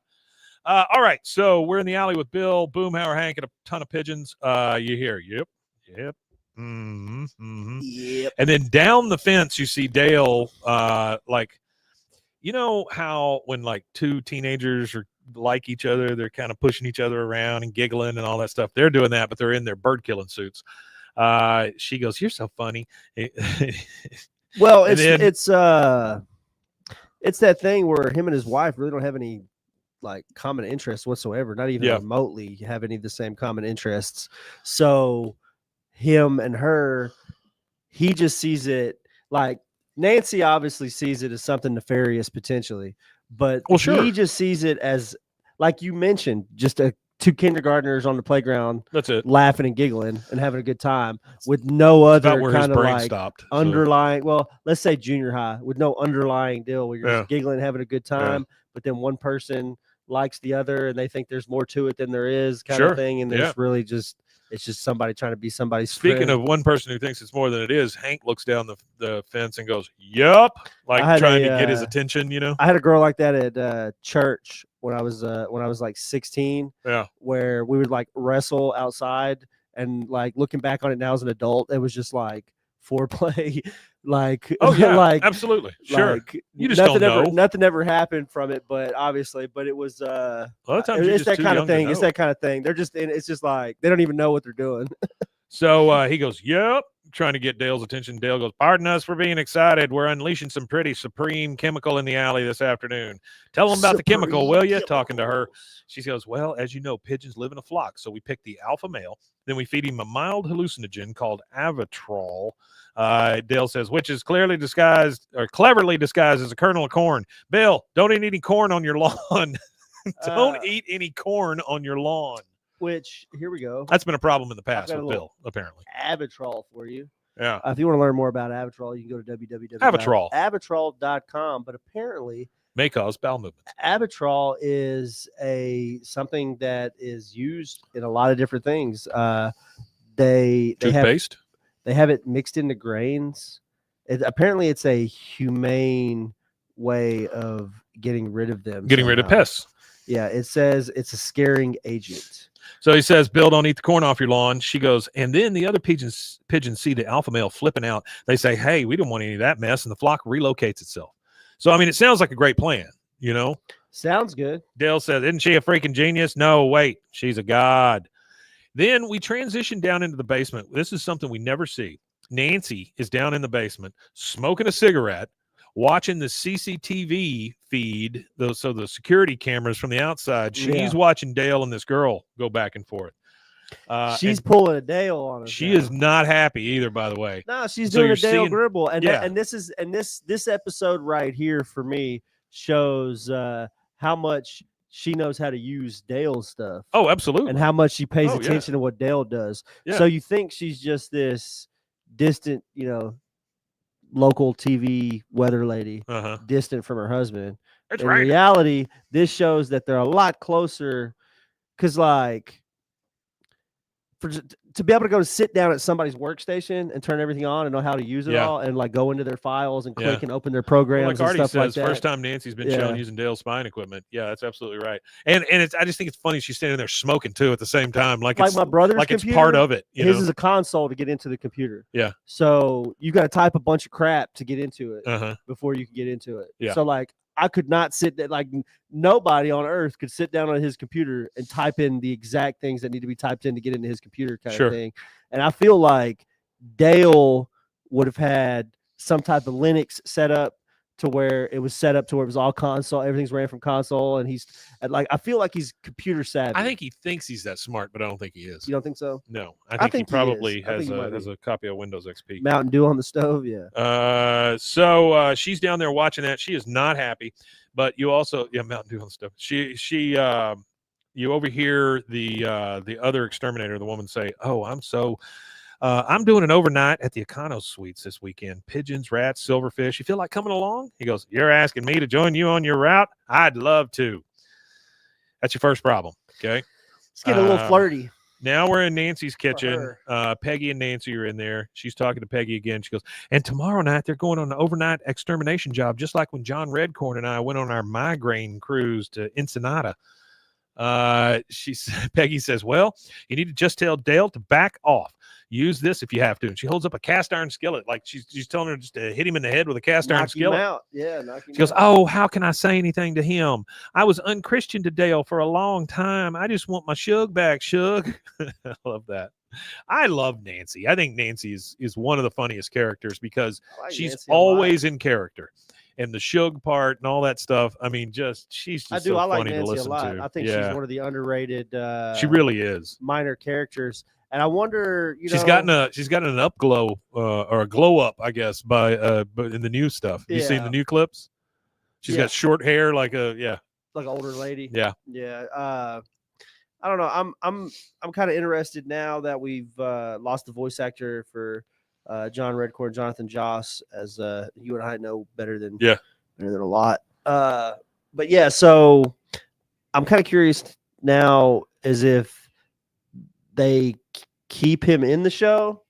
All right, so we're in the alley with Bill, Boomhauer, Hank, and a ton of pigeons. You hear, yep. Yep. And then down the fence, you see Dale, like, you know how when like two teenagers are like each other, they're kind of pushing each other around and giggling and all that stuff. They're doing that, but they're in their bird killing suits. She goes, "You're so funny." Well, And then- it's that thing where him and his wife really don't have any like common interests whatsoever, not even remotely have any of the same common interests. So him and her, he just sees it like Nancy obviously sees it as something nefarious potentially, but he just sees it as, like you mentioned, just two kindergartners on the playground. That's it. Laughing and giggling and having a good time with no other kind of like stopped, underlying. Well, let's say junior high with no underlying deal where you're just giggling, having a good time, but then one person likes the other and they think there's more to it than there is, kind of thing. And there's really just, it's just somebody trying to be somebody's Speaking friend. of one person who thinks it's more than it is, Hank looks down the fence and goes, "Yup," like trying to get his attention. You know, I had a girl like that at church when I was like 16. Yeah, where we would like wrestle outside, and like looking back on it now as an adult, it was just like foreplay. Like, oh yeah, like absolutely, sure. Like, You just don't know. Nothing ever happened from it, but obviously, but it was a lot of times it's that kind of thing. It's that kind of thing. They're just, it's just like they don't even know what they're doing. So he goes, "Yep," trying to get Dale's attention. Dale goes, "Pardon us for being excited. We're unleashing some pretty supreme chemical in the alley this afternoon. Tell them about the chemical, will you?" Talking to her. She goes, "Well, as you know, pigeons live in a flock. So we pick the alpha male. Then we feed him a mild hallucinogen called Avitrol." Dale says, "Which is cleverly disguised as a kernel of corn. Bill, don't eat any corn on your lawn. Don't eat any corn on your lawn." Which, here we go. That's been a problem in the past with Bill, apparently. Avitrol for you. Yeah. If you want to learn more about Avitrol, you can go to Avitrol.com. But apparently, may cause bowel movements. Avitrol is something that is used in a lot of different things. Toothpaste. They have it mixed into grains. Apparently, it's a humane way of getting rid of them. Getting rid of pests. Yeah, it says it's a scaring agent. So he says, "Bill, don't eat the corn off your lawn." She goes, and then the other pigeons see the alpha male flipping out. They say, "Hey, we don't want any of that mess," and the flock relocates itself. So, I mean, it sounds like a great plan, you know? Sounds good. Dale says, "Isn't she a freaking genius?" "No, wait, she's a god." Then we transition down into the basement. This is something we never see. Nancy is down in the basement smoking a cigarette, watching the CCTV feed, so the security cameras from the outside. She's watching Dale and this girl go back and forth. She's pulling a Dale on us. She is not happy either, by the way. No, she's doing a Dale Gribble. And this episode right here for me shows how much she knows how to use Dale's stuff. Oh, absolutely. And how much she pays attention to what Dale does. Yeah. So you think she's just this distant, local TV weather lady, distant from her husband. In reality, this shows that they're a lot closer, because like to be able to go sit down at somebody's workstation and turn everything on and know how to use it all, and like go into their files and click and open their programs, like and stuff says, like that. First time Nancy's been shown using Dale's spine equipment. Yeah, that's absolutely right. And I just think it's funny she's standing there smoking too at the same time, like it's, my brother's computer, it's part of it. His is a console to get into the computer. Yeah. So you got to type a bunch of crap to get into it before you can get into it. Yeah. So like I could not sit there, like nobody on earth could sit down on his computer and type in the exact things that need to be typed in to get into his computer, kind of thing. And I feel like Dale would have had some type of Linux set up to where it was set up to where it was all console, everything's ran from console, and he's like, I feel like he's computer savvy. I think he thinks he's that smart, but I don't think he is. You don't think so? No, I think he probably is. I think he has a copy of Windows XP. Mountain Dew on the stove, yeah. So she's down there watching that. She is not happy, but you also Mountain Dew on the stove. You overhear the other exterminator, the woman, say, "Oh, I'm doing an overnight at the Econo Suites this weekend. Pigeons, rats, silverfish. You feel like coming along?" He goes, "You're asking me to join you on your route? I'd love to." That's your first problem. Okay. It's getting a little flirty. Now we're in Nancy's kitchen. her. Peggy and Nancy are in there. She's talking to Peggy again. She goes, "And tomorrow night they're going on an overnight extermination job, just like when John Redcorn and I went on our migraine cruise to Ensenada." Peggy says, "Well, you need to just tell Dale to back off. Use this if you have to." And she holds up a cast iron skillet, like she's telling her just to hit him in the head with a cast iron skillet. Out. Yeah, knock him She goes, out. "Oh, how can I say anything to him? I was unchristian to Dale for a long time. I just want my Shug back, Shug." I love that. I love Nancy. I think Nancy is one of the funniest characters because she's Nancy a lot. always in character. And the Shug part and all that stuff. I mean, she's just so I like funny to Nancy a listen lot. to. I think she's one of the underrated. She really is. Minor characters. And I wonder, she's gotten an upglow or a glow up, I guess, but in the new stuff. You seen the new clips? She's got short hair, like an older lady. Yeah. I don't know. I'm kind of interested now that we've lost the voice actor for John Redcorn, Jonathan Joss, as you and I know better than a lot. But yeah, so I'm kind of curious now as if they keep him in the show,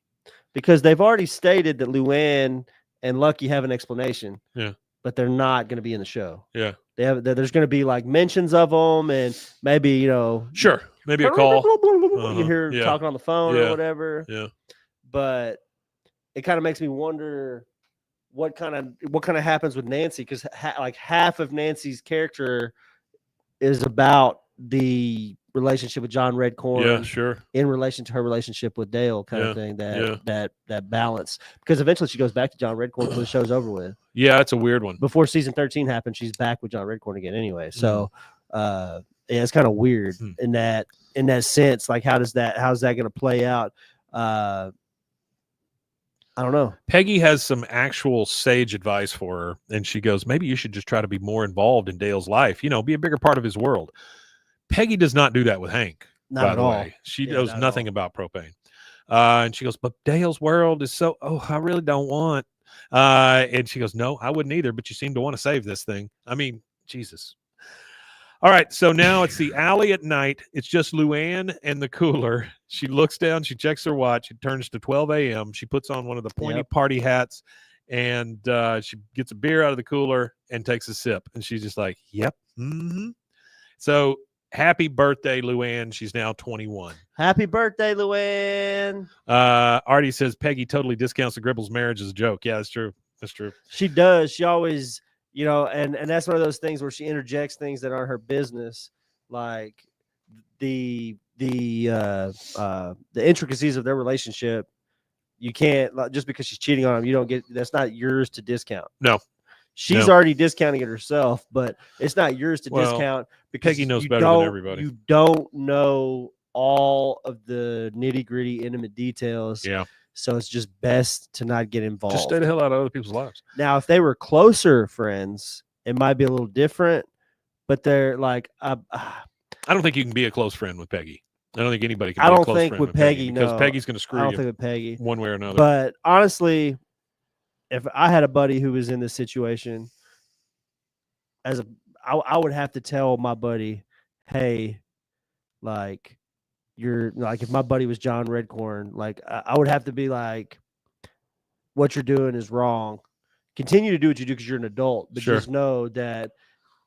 because they've already stated that Luann and Lucky have an explanation. Yeah. But they're not going to be in the show. Yeah. There's going to be like mentions of them, and maybe, sure, maybe a call. You hear talking on the phone or whatever. Yeah. But it kind of makes me wonder what kind of happens with Nancy, because like half of Nancy's character is about the relationship with John Redcorn. Yeah, sure. In relation to her relationship with Dale, kind of thing. That balance, because eventually she goes back to John Redcorn when the show's over with. Yeah, it's a weird one. Before season 13 happened, she's back with John Redcorn again anyway. So it's kind of weird in that sense. Like, how's that going to play out? I don't know. Peggy has some actual sage advice for her, and she goes, "Maybe you should just try to be more involved in Dale's life. Be a bigger part of his world." Peggy does not do that with Hank. Not by at the all. way. She knows nothing about propane. And she goes, "But Dale's world is so, I really don't want." And she goes, "No, I wouldn't either, but you seem to want to save this thing." I mean, Jesus. All right, so now it's the alley at night. It's just Luann and the cooler. She looks down, she checks her watch. It turns to 12 a.m. She puts on one of the pointy party hats, and she gets a beer out of the cooler and takes a sip. And she's just like, "Yep." Mm-hmm. So happy birthday, Luann. She's now 21. Happy birthday, Luann. Artie says Peggy totally discounts the Gribbles' marriage as a joke. Yeah, that's true. That's true. She does. She always... and that's one of those things where she interjects things that aren't her business, like the intricacies of their relationship. You can't, just because she's cheating on him, you don't get, that's not yours to discount. No, she's already discounting it herself, but it's not yours to discount, because Peggy knows better than everybody. You don't know all of the nitty gritty, intimate details. Yeah. So it's just best to not get involved. Just stay the hell out of other people's lives. Now, if they were closer friends, it might be a little different, but they're like, I don't think you can be a close friend with Peggy. I don't think anybody can. I be don't a close think friend with Peggy, because no. Peggy's going to screw I don't you think with Peggy, one way or another. But honestly, if I had a buddy who was in this situation, I would have to tell my buddy, "Hey, like, you're like, if my buddy was John Redcorn, like, I would have to be like, what you're doing is wrong. Continue to do what you do because you're an adult, but just know that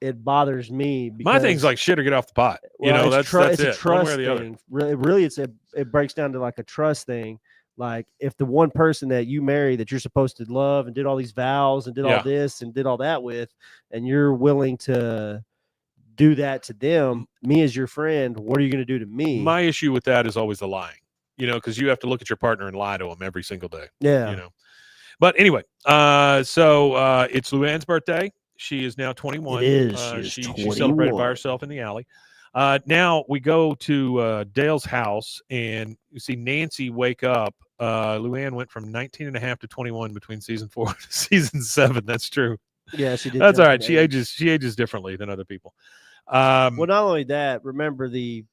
it bothers me." My thing's like shit or get off the pot. That's it's it. a trust One way or the thing. Really, it breaks down to like a trust thing. Like, if the one person that you marry that you're supposed to love and did all these vows and did all this and did all that with, and you're willing to do that to them, me as your friend, what are you going to do to me? My issue with that is always the lying, because you have to look at your partner and lie to them every single day. Yeah. But anyway, so it's Luann's birthday. She is now 21. It is. She is she celebrated by 21. herself in the alley. Now we go to Dale's house, and you see Nancy wake up. Luann went from 19 and a half to 21 between season 4 to season 7. That's true. Yeah, she did. That's all jump right. in She age. ages differently than other people. Well, not only that, remember the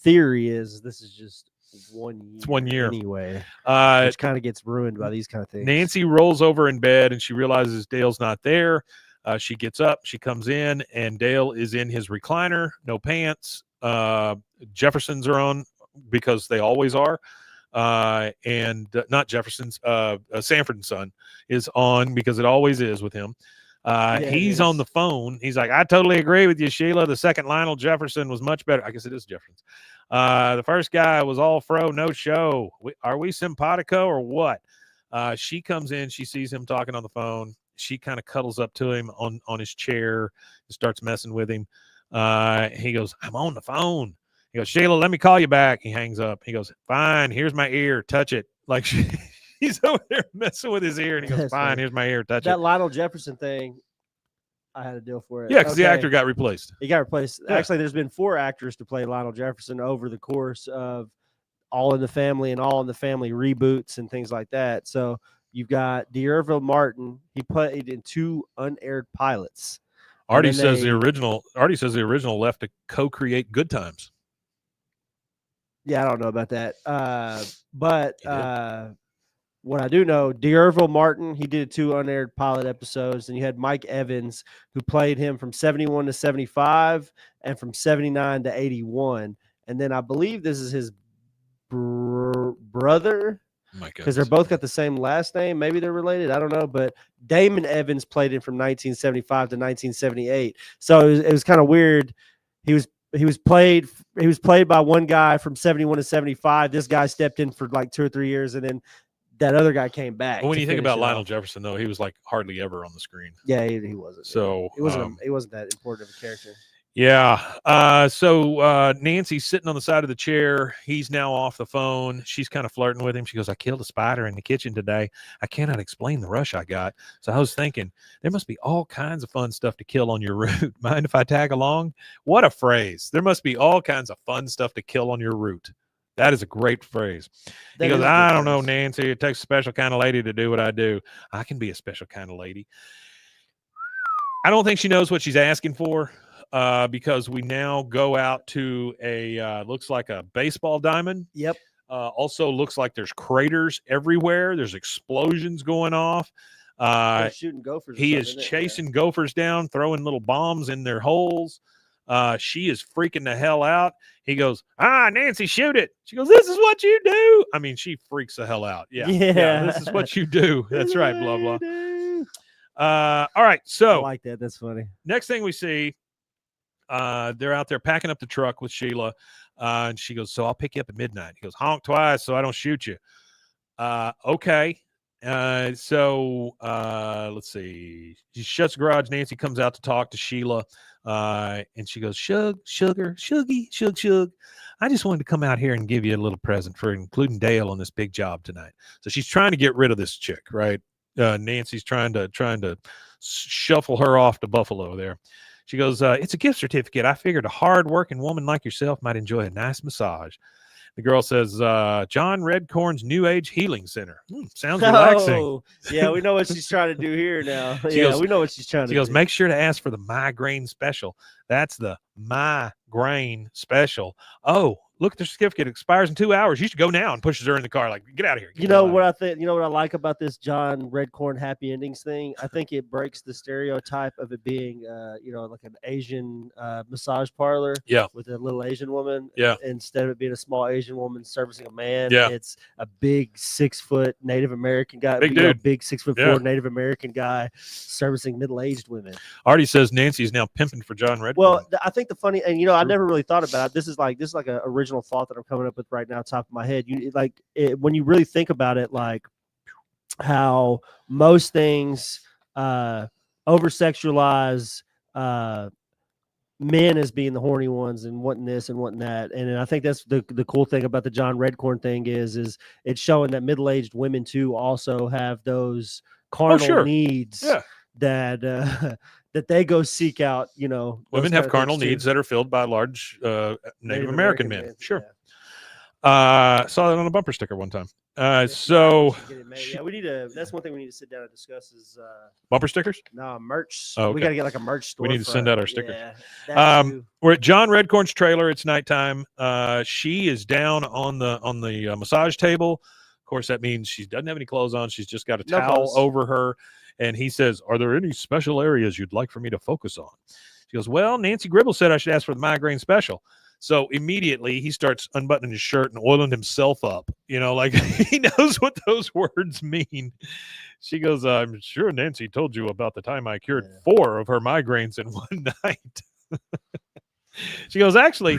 theory is this is just 1 year. It's 1 year anyway, Uh, which kind of gets ruined by these kind of things. Nancy rolls over in bed and she realizes Dale's not there. She gets up, she comes in, and Dale is in his recliner, no pants. Jeffersons are on because they always are. And not Jefferson's, Sanford and Son is on because it always is with him. He's on the phone. He's like, I totally agree with you, Sheila. The second Lionel Jefferson was much better. I guess it is Jefferson's. The first guy was all fro, no show. Are we simpatico or what? She comes in. She sees him talking on the phone. She kind of cuddles up to him on his chair and starts messing with him. He goes, I'm on the phone. He goes, Sheila, let me call you back. He hangs up. He goes, fine. Here's my ear. Touch it. Like he's over there messing with his ear. And he goes, That's fine. funny. Here's my ear. Touch That it. Lionel Jefferson thing, I had a deal for it. Yeah, because the Okay. actor got replaced. He got replaced. Yeah. Actually, there's been 4 actors to play Lionel Jefferson over the course of All in the Family and All in the Family reboots and things like that. So you've got D'Urville Martin. He played in 2 unaired pilots. Artie then says they- the original left to co-create Good Times. Yeah, I don't know about that. But He did. what I do know, D'Urville Martin, he did 2 unaired pilot episodes, and you had Mike Evans, who played him from 71 to 75 and from 79 to 81. And then I believe this is his brother, My because they're both got the same last name. Maybe they're related. I don't know. But Damon Evans played him from 1975 to 1978. So it was kind of weird. He was played by one guy from 71 to 75. This guy stepped in for like 2 or 3 years, and then that other guy came back. But when to you think finish about it Lionel off. Jefferson, though, he was like hardly ever on the screen. Yeah, he wasn't. So it wasn't that important of a character. Yeah. So Nancy's sitting on the side of the chair. He's now off the phone. She's kind of flirting with him. She goes, I killed a spider in the kitchen today. I cannot explain the rush I got. So I was thinking, there must be all kinds of fun stuff to kill on your route. Mind if I tag along? What a phrase. There must be all kinds of fun stuff to kill on your route. That is a great phrase. That He goes, is a good I don't know, phrase. Nancy. It takes a special kind of lady to do what I do. I can be a special kind of lady. I don't think she knows what she's asking for. Because we now go out to a looks like a baseball diamond. Yep. Also looks like there's craters everywhere. There's explosions going off. They're shooting gophers. or He is something, isn't it? chasing gophers down, throwing little bombs in their holes. She is freaking the hell out. He goes, Nancy, shoot it. She goes, this is what you do. I mean, she freaks the hell out. Yeah. Yeah. This is what you do. This That's is right. what Blah, you blah. do. All right. I So like that. That's funny. next thing we see, they're out there packing up the truck with Sheila, and she goes, so I'll pick you up at midnight. He goes, honk twice so I don't shoot you. Okay. So let's see. She shuts the garage. Nancy comes out to talk to Sheila, and she goes, sugar, shuggy, shug. I just wanted to come out here and give you a little present for including Dale on this big job tonight. So she's trying to get rid of this chick, right? Nancy's trying to shuffle her off to Buffalo there. She goes, it's a gift certificate. I figured a hard-working woman like yourself might enjoy a nice massage. The girl says, John Redcorn's New Age Healing Center. Sounds relaxing. Oh, yeah, we know what she's trying to do here now. She Yeah, goes- we know what she's trying to She goes, do. make sure to ask for the migraine special. That's the migraine special. Oh, look, the certificate expires in 2 hours. You should go now, and pushes her in the car. Like, get out of here. Get You the hell know out what of I think? You know what I like about this John Redcorn happy endings thing? I think it breaks the stereotype of it being, like an Asian massage parlor. Yeah. With a little Asian woman. Yeah. Instead of it being a small Asian woman servicing a man, Yeah. it's a big 6-foot Native American guy. Big dude. Big 6'4" Yeah. Native American guy servicing middle-aged women. here. Artie says Nancy's now pimping for John Redcorn. Well, I think the funny, and I never really thought about it. This is like an original thought that I'm coming up with right now, top of my head. When you really think about it, like how most things over sexualize men as being the horny ones and wanting this and wanting that. And I think that's the cool thing about the John Redcorn thing is it's showing that middle-aged women too also have those carnal needs that that they go seek out. You know, women have carnal needs that are filled by large Native American men. Sure. Yeah. Saw that on a bumper sticker one time. So yeah, we need to. That's one thing we need to sit down and discuss is bumper stickers. No, merch. Oh, okay. We got to get like a merch store. We need to send out our stickers. Yeah, we're at John Redcorn's trailer. It's nighttime. She is down on the massage table. Of course, that means she doesn't have any clothes on. She's just got a towel over her. And he says, "Are there any special areas you'd like for me to focus on?" She goes, "Well, Nancy Gribble said I should ask for the migraine special." So immediately he starts unbuttoning his shirt and oiling himself up. You know, like he knows what those words mean. She goes, "I'm sure Nancy told you about the time I cured 4 of her migraines in one night." She goes, "Actually,"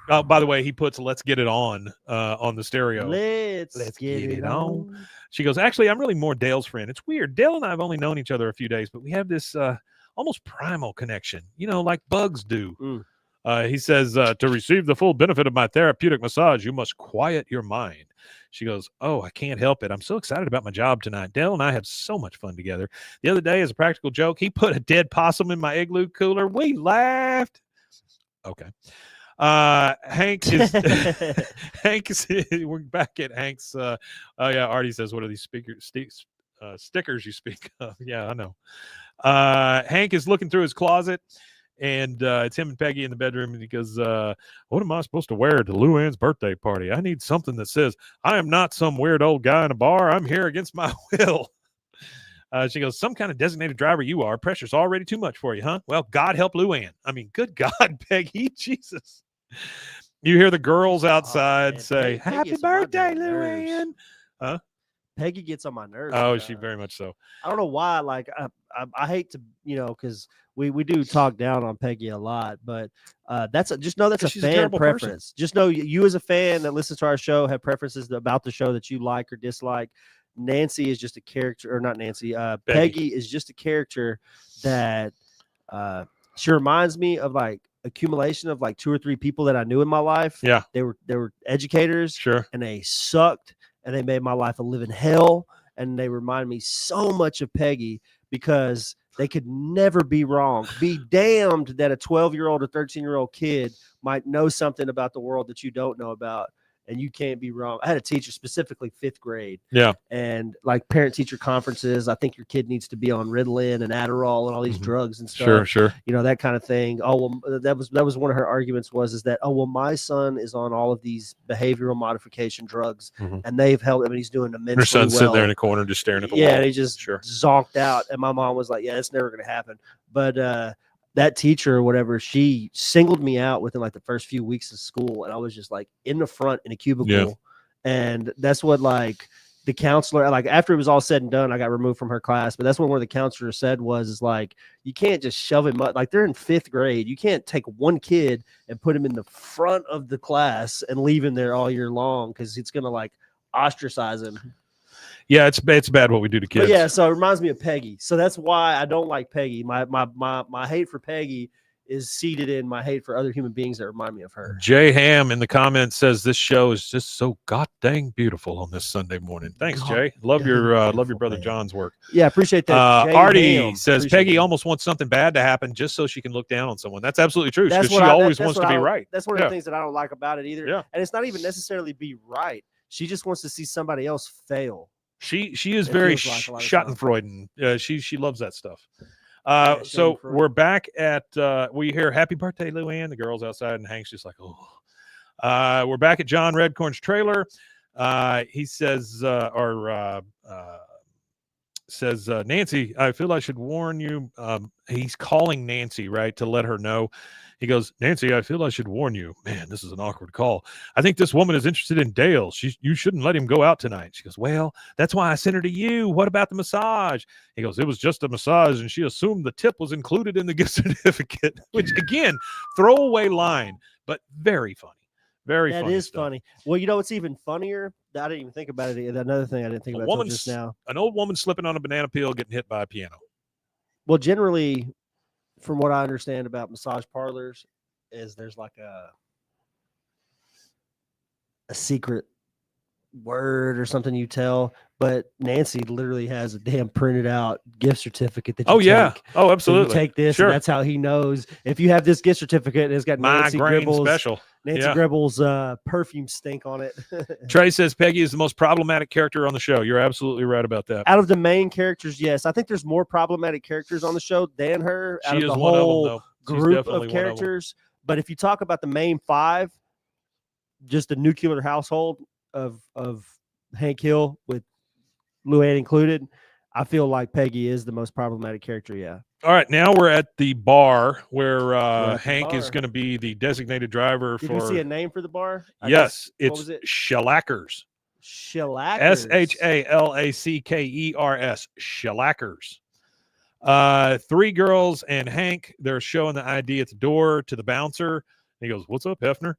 by the way, he puts "Let's Get It On" the stereo. Let's get it on. She goes, "Actually, I'm really more Dale's friend. It's weird. Dale and I have only known each other a few days, but we have this almost primal connection, you know, like bugs do." He says, "To receive the full benefit of my therapeutic massage, you must quiet your mind." She goes, "Oh, I can't help it. I'm so excited about my job tonight. Dale and I have so much fun together. The other day, as a practical joke, he put a dead possum in my igloo cooler. We laughed." Okay. Hank is we're back at Hank's. Oh yeah, Artie says, "What are these stickers you speak of?" Yeah, I know. Hank is looking through his closet, and it's him and Peggy in the bedroom, and he goes, "What am I supposed to wear to Luann's birthday party? I need something that says I am not some weird old guy in a bar. I'm here against my will." She goes, "Some kind of designated driver you are. Pressure's already too much for you, huh? Well, God help Luann. I mean, good God, Peggy, Jesus." You hear the girls outside say, "Happy birthday, Luann." Huh? Peggy gets on my nerves. Oh, she very much so. I don't know why. Like, I hate to, you know, because we do talk down on Peggy a lot, but just know that's a fan preference. Person. Just know you as a fan that listens to our show have preferences about the show that you like or dislike. Nancy is just a character, or not Nancy. Peggy is just a character that she reminds me of, like, accumulation of like 2 or 3 people that I knew in my life. Yeah, they were educators. Sure, and they sucked, and they made my life a living hell. And they remind me so much of Peggy because they could never be wrong. Be damned that a 12-year-old or 13-year-old kid might know something about the world that you don't know about. And you can't be wrong. I had a teacher, specifically 5th grade. Yeah. And like parent-teacher conferences, I think your kid needs to be on Ritalin and Adderall and all these drugs and stuff. Sure. You know, that kind of thing. Oh, well, that was one of her arguments is that, oh, well, my son is on all of these behavioral modification drugs, and they've helped him, and he's doing immensely well. Her son's sitting there in a corner just staring at the wall. Yeah, and he just zonked out. And my mom was like, "Yeah, it's never going to happen." But that teacher or whatever, she singled me out within like the first few weeks of school. And I was just like in the front in a cubicle. Yeah. And that's what, like, the counselor, like, after it was all said and done, I got removed from her class. But that's what one of the counselors said is like, you can't just shove him up. Like, they're in 5th grade. You can't take one kid and put him in the front of the class and leave him there all year long, because it's going to, like, ostracize him. Yeah, it's bad what we do to kids. But yeah, so it reminds me of Peggy. So that's why I don't like Peggy. My hate for Peggy is seated in my hate for other human beings that remind me of her. Jay Ham in the comments says this show is just so god dang beautiful on this Sunday morning. Thanks, Jay. Love your brother John's work. Yeah, appreciate that. Artie says Peggy almost wants something bad to happen just so she can look down on someone. That's absolutely true, because she always wants to be right. That's one of the things that I don't like about it either. Yeah. And it's not even necessarily be right. She just wants to see somebody else fail. She is very Schadenfreude. She loves that stuff. So we're back at we hear "Happy Birthday, Luann." The girls outside, and Hank's just like, "Oh." We're back at John Redcorn's trailer. He says, "Nancy, I feel I should warn you." He's calling Nancy, right, to let her know. He goes, "Nancy, I feel I should warn you." Man, this is an awkward call. "I think this woman is interested in Dale. You shouldn't let him go out tonight." She goes, "Well, that's why I sent her to you. What about the massage?" He goes, "It was just a massage, and she assumed the tip was included in the gift certificate." Which, again, throwaway line, but very funny. Very funny. That is funny. Well, you know what's even funnier? I didn't even think about it. Another thing I didn't think about just now. An old woman slipping on a banana peel getting hit by a piano. Well, generally, from what I understand about massage parlors, is there's like a secret word or something you tell, but Nancy literally has a damn printed out gift certificate that you take. Oh, So absolutely. you take this, Sure. and that's how he knows. If you have this gift certificate and it's got Nancy Migraine Gribble's special. Nancy Yeah. Gribble's perfume stink on it. Trey says Peggy is the most problematic character on the show. You're absolutely right about that. Out of the main characters, yes. I think there's more problematic characters on the show than her. She out of is the one whole of them, though. She's group definitely of one of them. characters. But if you talk about the main 5, just a nuclear household of Hank Hill with Luann included, I feel like Peggy is the most problematic character. Yeah. All right, now we're at the bar where at the Hank is bar. going to be the designated driver Did for. we see a name for the bar? I Yes, guess, what it's was it? Shellackers. Shellackers. Shallackers. Shellackers. 3 girls and Hank. They're showing the ID at the door to the bouncer. He goes, "What's up, Hefner?"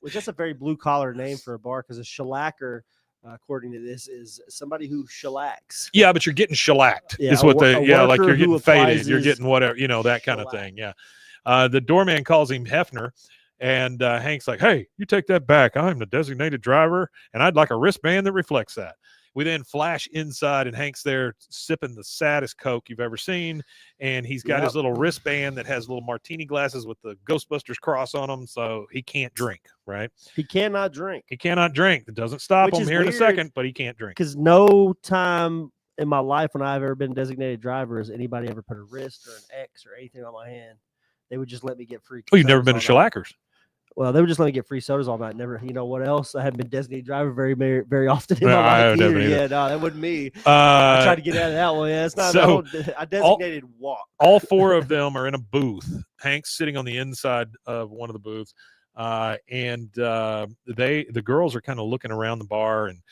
Which that's a very blue collar name for a bar, because a shellacker, according to this, is somebody who shellacks. Yeah, but you're getting shellacked. Yeah, is what a they. Yeah, like worker you're who getting faded. applies You're his getting whatever, that kind of shellac. thing. Yeah. The doorman calls him Hefner, and Hank's like, "Hey, you take that back. I'm the designated driver, and I'd like a wristband that reflects that." We then flash inside, and Hank's there sipping the saddest Coke you've ever seen. And he's got his little wristband that has little martini glasses with the Ghostbusters cross on them. So he can't drink, right? He cannot drink. He cannot drink. It doesn't stop Which him is here in a weird, second, but he can't drink. Because no time in my life when I've ever been a designated driver has anybody ever put a wrist or an X or anything on my hand. They would just let me get free. Oh, you've never been to sodas all night. Shellackers? Well, they would just let me get free sodas all night. Never, you know what else? I haven't been designated driver very often in No, my I life haven't either. either. Yeah, no, that wasn't me. I tried to get out of that one. Yeah, it's not. So, I designated walk. All 4 of them are in a booth. Hank's sitting on the inside of one of the booths, and the girls are kind of looking around the bar, and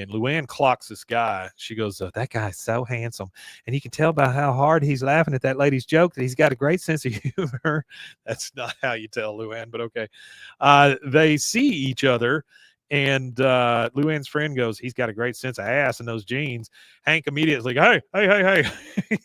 Luann clocks this guy. She goes, "That guy's so handsome, and you can tell by how hard he's laughing at that lady's joke that he's got a great sense of humor." That's not how you tell Luann, but okay. They see each other. And Luann's friend goes, "He's got a great sense of ass in those jeans." Hank immediately, hey. He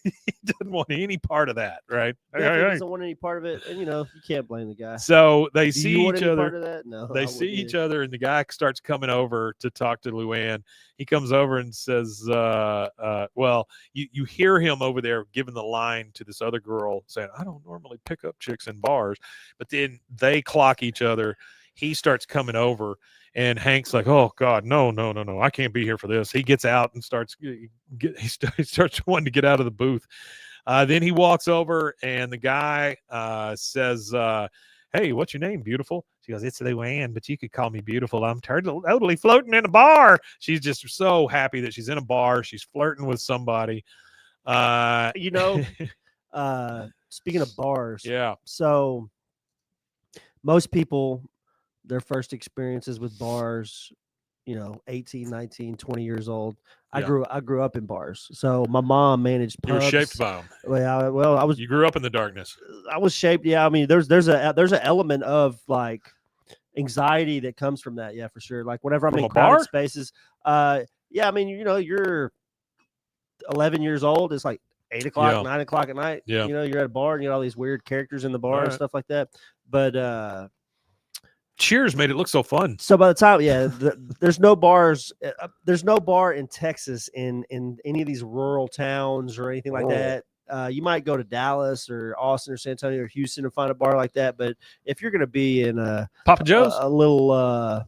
doesn't want any part of that, right? Definitely Hey. doesn't want any part of it, and you can't blame the guy. So they Do see you want each any part other. of that? No, They see each other, and the guy starts coming over to talk to Luann. He comes over and says, well, you hear him over there giving the line to this other girl saying, "I don't normally pick up chicks in bars," but then they clock each other. He starts coming over, and Hank's like, "Oh God, no, I can't be here for this." He gets out and starts wanting to get out of the booth. Then he walks over, and the guy says, "Hey, what's your name, beautiful?" She goes, "It's Luann, but you could call me beautiful. I'm totally floating in a bar." She's just so happy that she's in a bar. She's flirting with somebody. Speaking of bars, Yeah. So most people, their first experiences with bars, 18, 19, 20 years old. I grew up in bars. So my mom managed pubs. You were shaped by them. Well, I was. You grew up in the darkness. I was shaped. Yeah, I mean, there's an element of like anxiety that comes from that. Yeah, for sure. Like whenever I'm From in a crowded bar? spaces. Yeah, I mean, you're 11 years old. It's like 8 o'clock, Yeah. 9 o'clock at night. Yeah. You're at a bar and you got all these weird characters in the bar and Alright. stuff like that. But Cheers made it look so fun. so by the time, there's no bars. There's no bar in Texas in any of these rural towns or anything like that. You might go to Dallas or Austin or San Antonio or Houston and find a bar like that. But if you're going to be in Papa Joe's? a little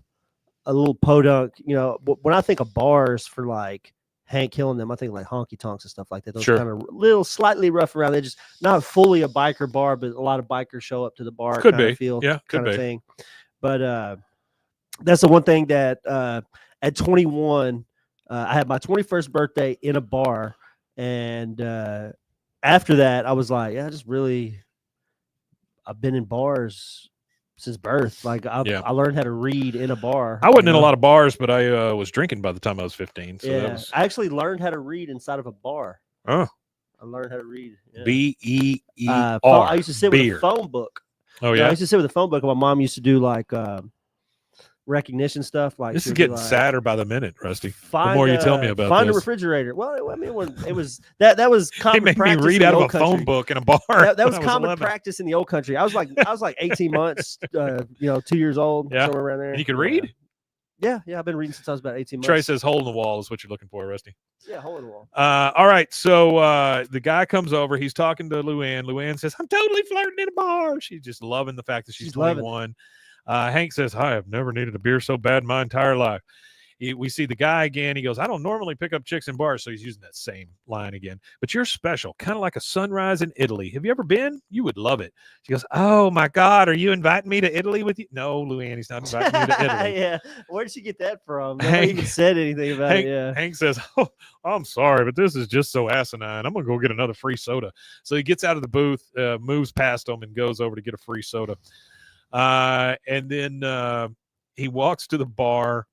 podunk, when I think of bars for like Hank Hill and them, I think like honky tonks and stuff like that. Those Sure. kind of little slightly rough around. They're just not fully a biker bar, but a lot of bikers show up to the bar. Could kind be. of feel, Yeah, could kind of be. thing. But that's the one thing that at 21, I had my 21st birthday in a bar, and after that, I was like, I've been in bars since birth. Like I learned how to read in a bar. I wasn't in a lot of bars, but I was drinking by the time I was 15. So that was I actually learned how to read inside of a bar. Oh. I learned how to read. Yeah. BEER. I used to sit with beer. a phone book. Oh I yeah. used to sit with a phone book. And my mom used to do like recognition stuff. Like This is she'll be getting like, sadder by the minute, Rusty. Find, the more you tell me about find this. a refrigerator. Well, I mean, it was that was They common made me practice read in out the of a old country. phone book in a bar. That when was I common 11. practice in the old country. I was like 18 months, 2 years old, Yeah. somewhere around there. And you could Yeah. read? Yeah, I've been reading since I was about 18 months. Trey says hole in the wall is what you're looking for, Rusty. Yeah, hole in the wall. All right. So the guy comes over. He's talking to Luann. Luann says, I'm totally flirting in a bar. She's just loving the fact that she's 21. Hank says, I have never needed a beer so bad in my entire life. We see the guy again. He goes, I don't normally pick up chicks in bars. So he's using that same line again. But you're special, kind of like a sunrise in Italy. Have you ever been? You would love it. She goes, oh, my God. Are you inviting me to Italy with you? No, Luann, he's not inviting you to Italy. Yeah. Where did she get that from? Nobody even said anything about it. Yeah. Hank says, oh, I'm sorry, but this is just so asinine. I'm going to go get another free soda. So he gets out of the booth, moves past them, and goes over to get a free soda. And then he walks to the bar.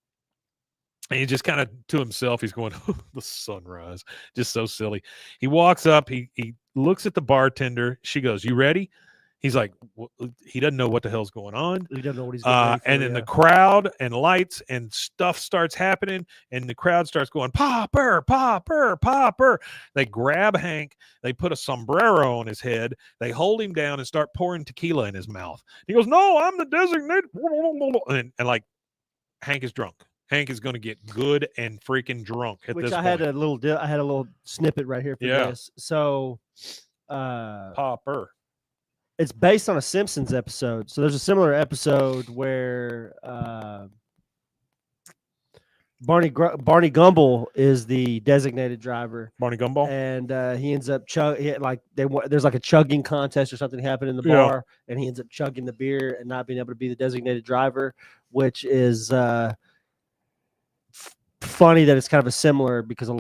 And he just kind of to himself, he's going, oh, the sunrise, just so silly. He walks up, he looks at the bartender. She goes, you ready? He's like, he doesn't know what the hell's going on. He doesn't know what he's getting ready for, and then the crowd and lights and stuff starts happening, and the crowd starts going, popper, popper, popper. They grab Hank, they put a sombrero on his head, they hold him down and start pouring tequila in his mouth. He goes, no, I'm the designated. And like, Hank is drunk. Hank is going to get good and freaking drunk at this point. I had a little snippet right here for this. So, popper. It's based on a Simpsons episode. So there's a similar episode where Barney Gumble is the designated driver. Barney Gumball, and he ends up there's like a chugging contest or something happened in the bar, and he ends up chugging the beer and not being able to be the designated driver, which is funny that it's kind of a similar because there's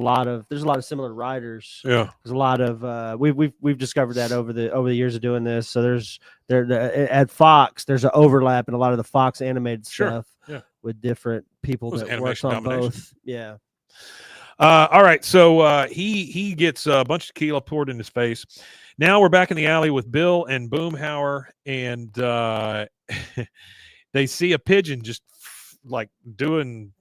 a lot of similar writers. Yeah, there's a lot of we've discovered that over the years of doing this. So at Fox there's an overlap in a lot of the Fox animated stuff with different people that works on both. Yeah. All right, so he gets a bunch of tequila poured in his face. Now we're back in the alley with Bill and Boomhauer, and they see a pigeon just like doing,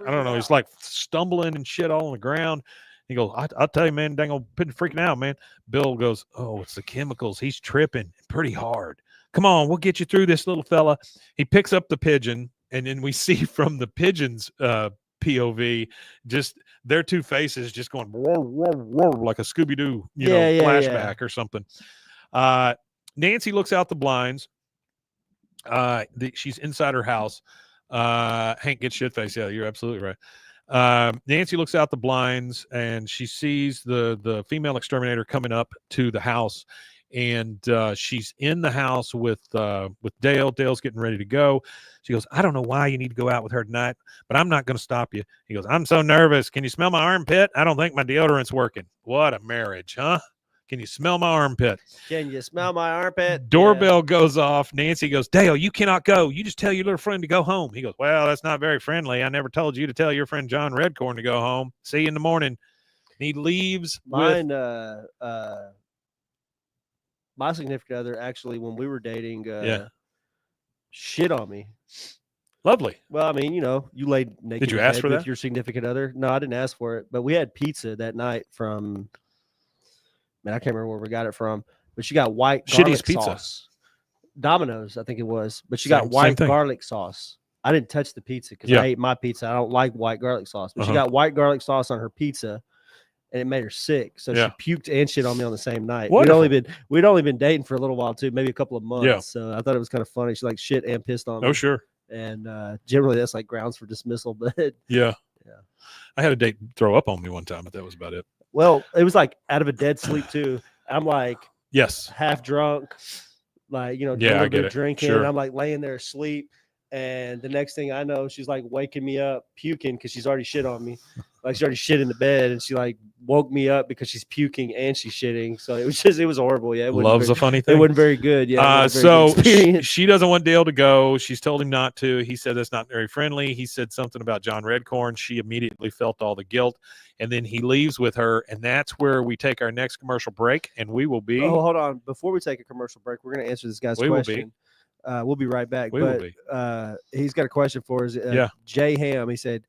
I don't know, he's like stumbling and shit all on the ground. He goes, I'll tell you, man, dang old pigeon freaking out, man. Bill goes, oh, it's the chemicals. He's tripping pretty hard. Come on, we'll get you through this, little fella. He picks up the pigeon, and then we see from the pigeon's POV, just their two faces just going whoa, whoa, whoa, like a Scooby-Doo, flashback or something. Nancy looks out the blinds. She's inside her house. Hank gets shit-faced. Yeah, you're absolutely right. Nancy looks out the blinds, and she sees the female exterminator coming up to the house, and she's in the house with Dale. Dale's getting ready to go. She goes, I don't know why you need to go out with her tonight, but I'm not going to stop you. He goes, I'm so nervous. Can you smell my armpit? I don't think my deodorant's working. What a marriage, huh? Can you smell my armpit? Can you smell my armpit? Doorbell goes off. Nancy goes, Dale, you cannot go. You just tell your little friend to go home. He goes, well, that's not very friendly. I never told you to tell your friend John Redcorn to go home. See you in the morning. And he leaves. My significant other, actually, when we were dating, shit on me. Lovely. Well, I mean, you laid naked. Did you ask for with that? Your significant other? No, I didn't ask for it. But we had pizza that night from, man, I can't remember where we got it from. But she got white garlic sauce. Domino's, I think it was. But she got white garlic sauce. I didn't touch the pizza because I ate my pizza. I don't like white garlic sauce. But she got white garlic sauce on her pizza, and it made her sick. So she puked and shit on me on the same night. Wonderful. We'd only been dating for a little while too, maybe a couple of months. Yeah. So I thought it was kind of funny. She like shit and pissed on me. Oh, sure. And generally that's like grounds for dismissal. But yeah. I had a date throw up on me one time, but that was about it. Well, it was like out of a dead sleep too. I'm like half drunk, like a little bit of drinking. Sure. And I'm like laying there asleep. And the next thing I know, she's like waking me up, puking because she's already shit on me. Like she already shit in the bed, and she like woke me up because she's puking and she's shitting. So it was horrible. Yeah, Love's a funny thing. It wasn't very good. Yeah. So she doesn't want Dale to go. She's told him not to. He said that's not very friendly. He said something about John Redcorn. She immediately felt all the guilt, and then he leaves with her. And that's where we take our next commercial break, and we will be. Oh, hold on! Before we take a commercial break, we're going to answer this guy's question. We'll be right back. We will be. He's got a question for us. Yeah. Jay Ham. He said,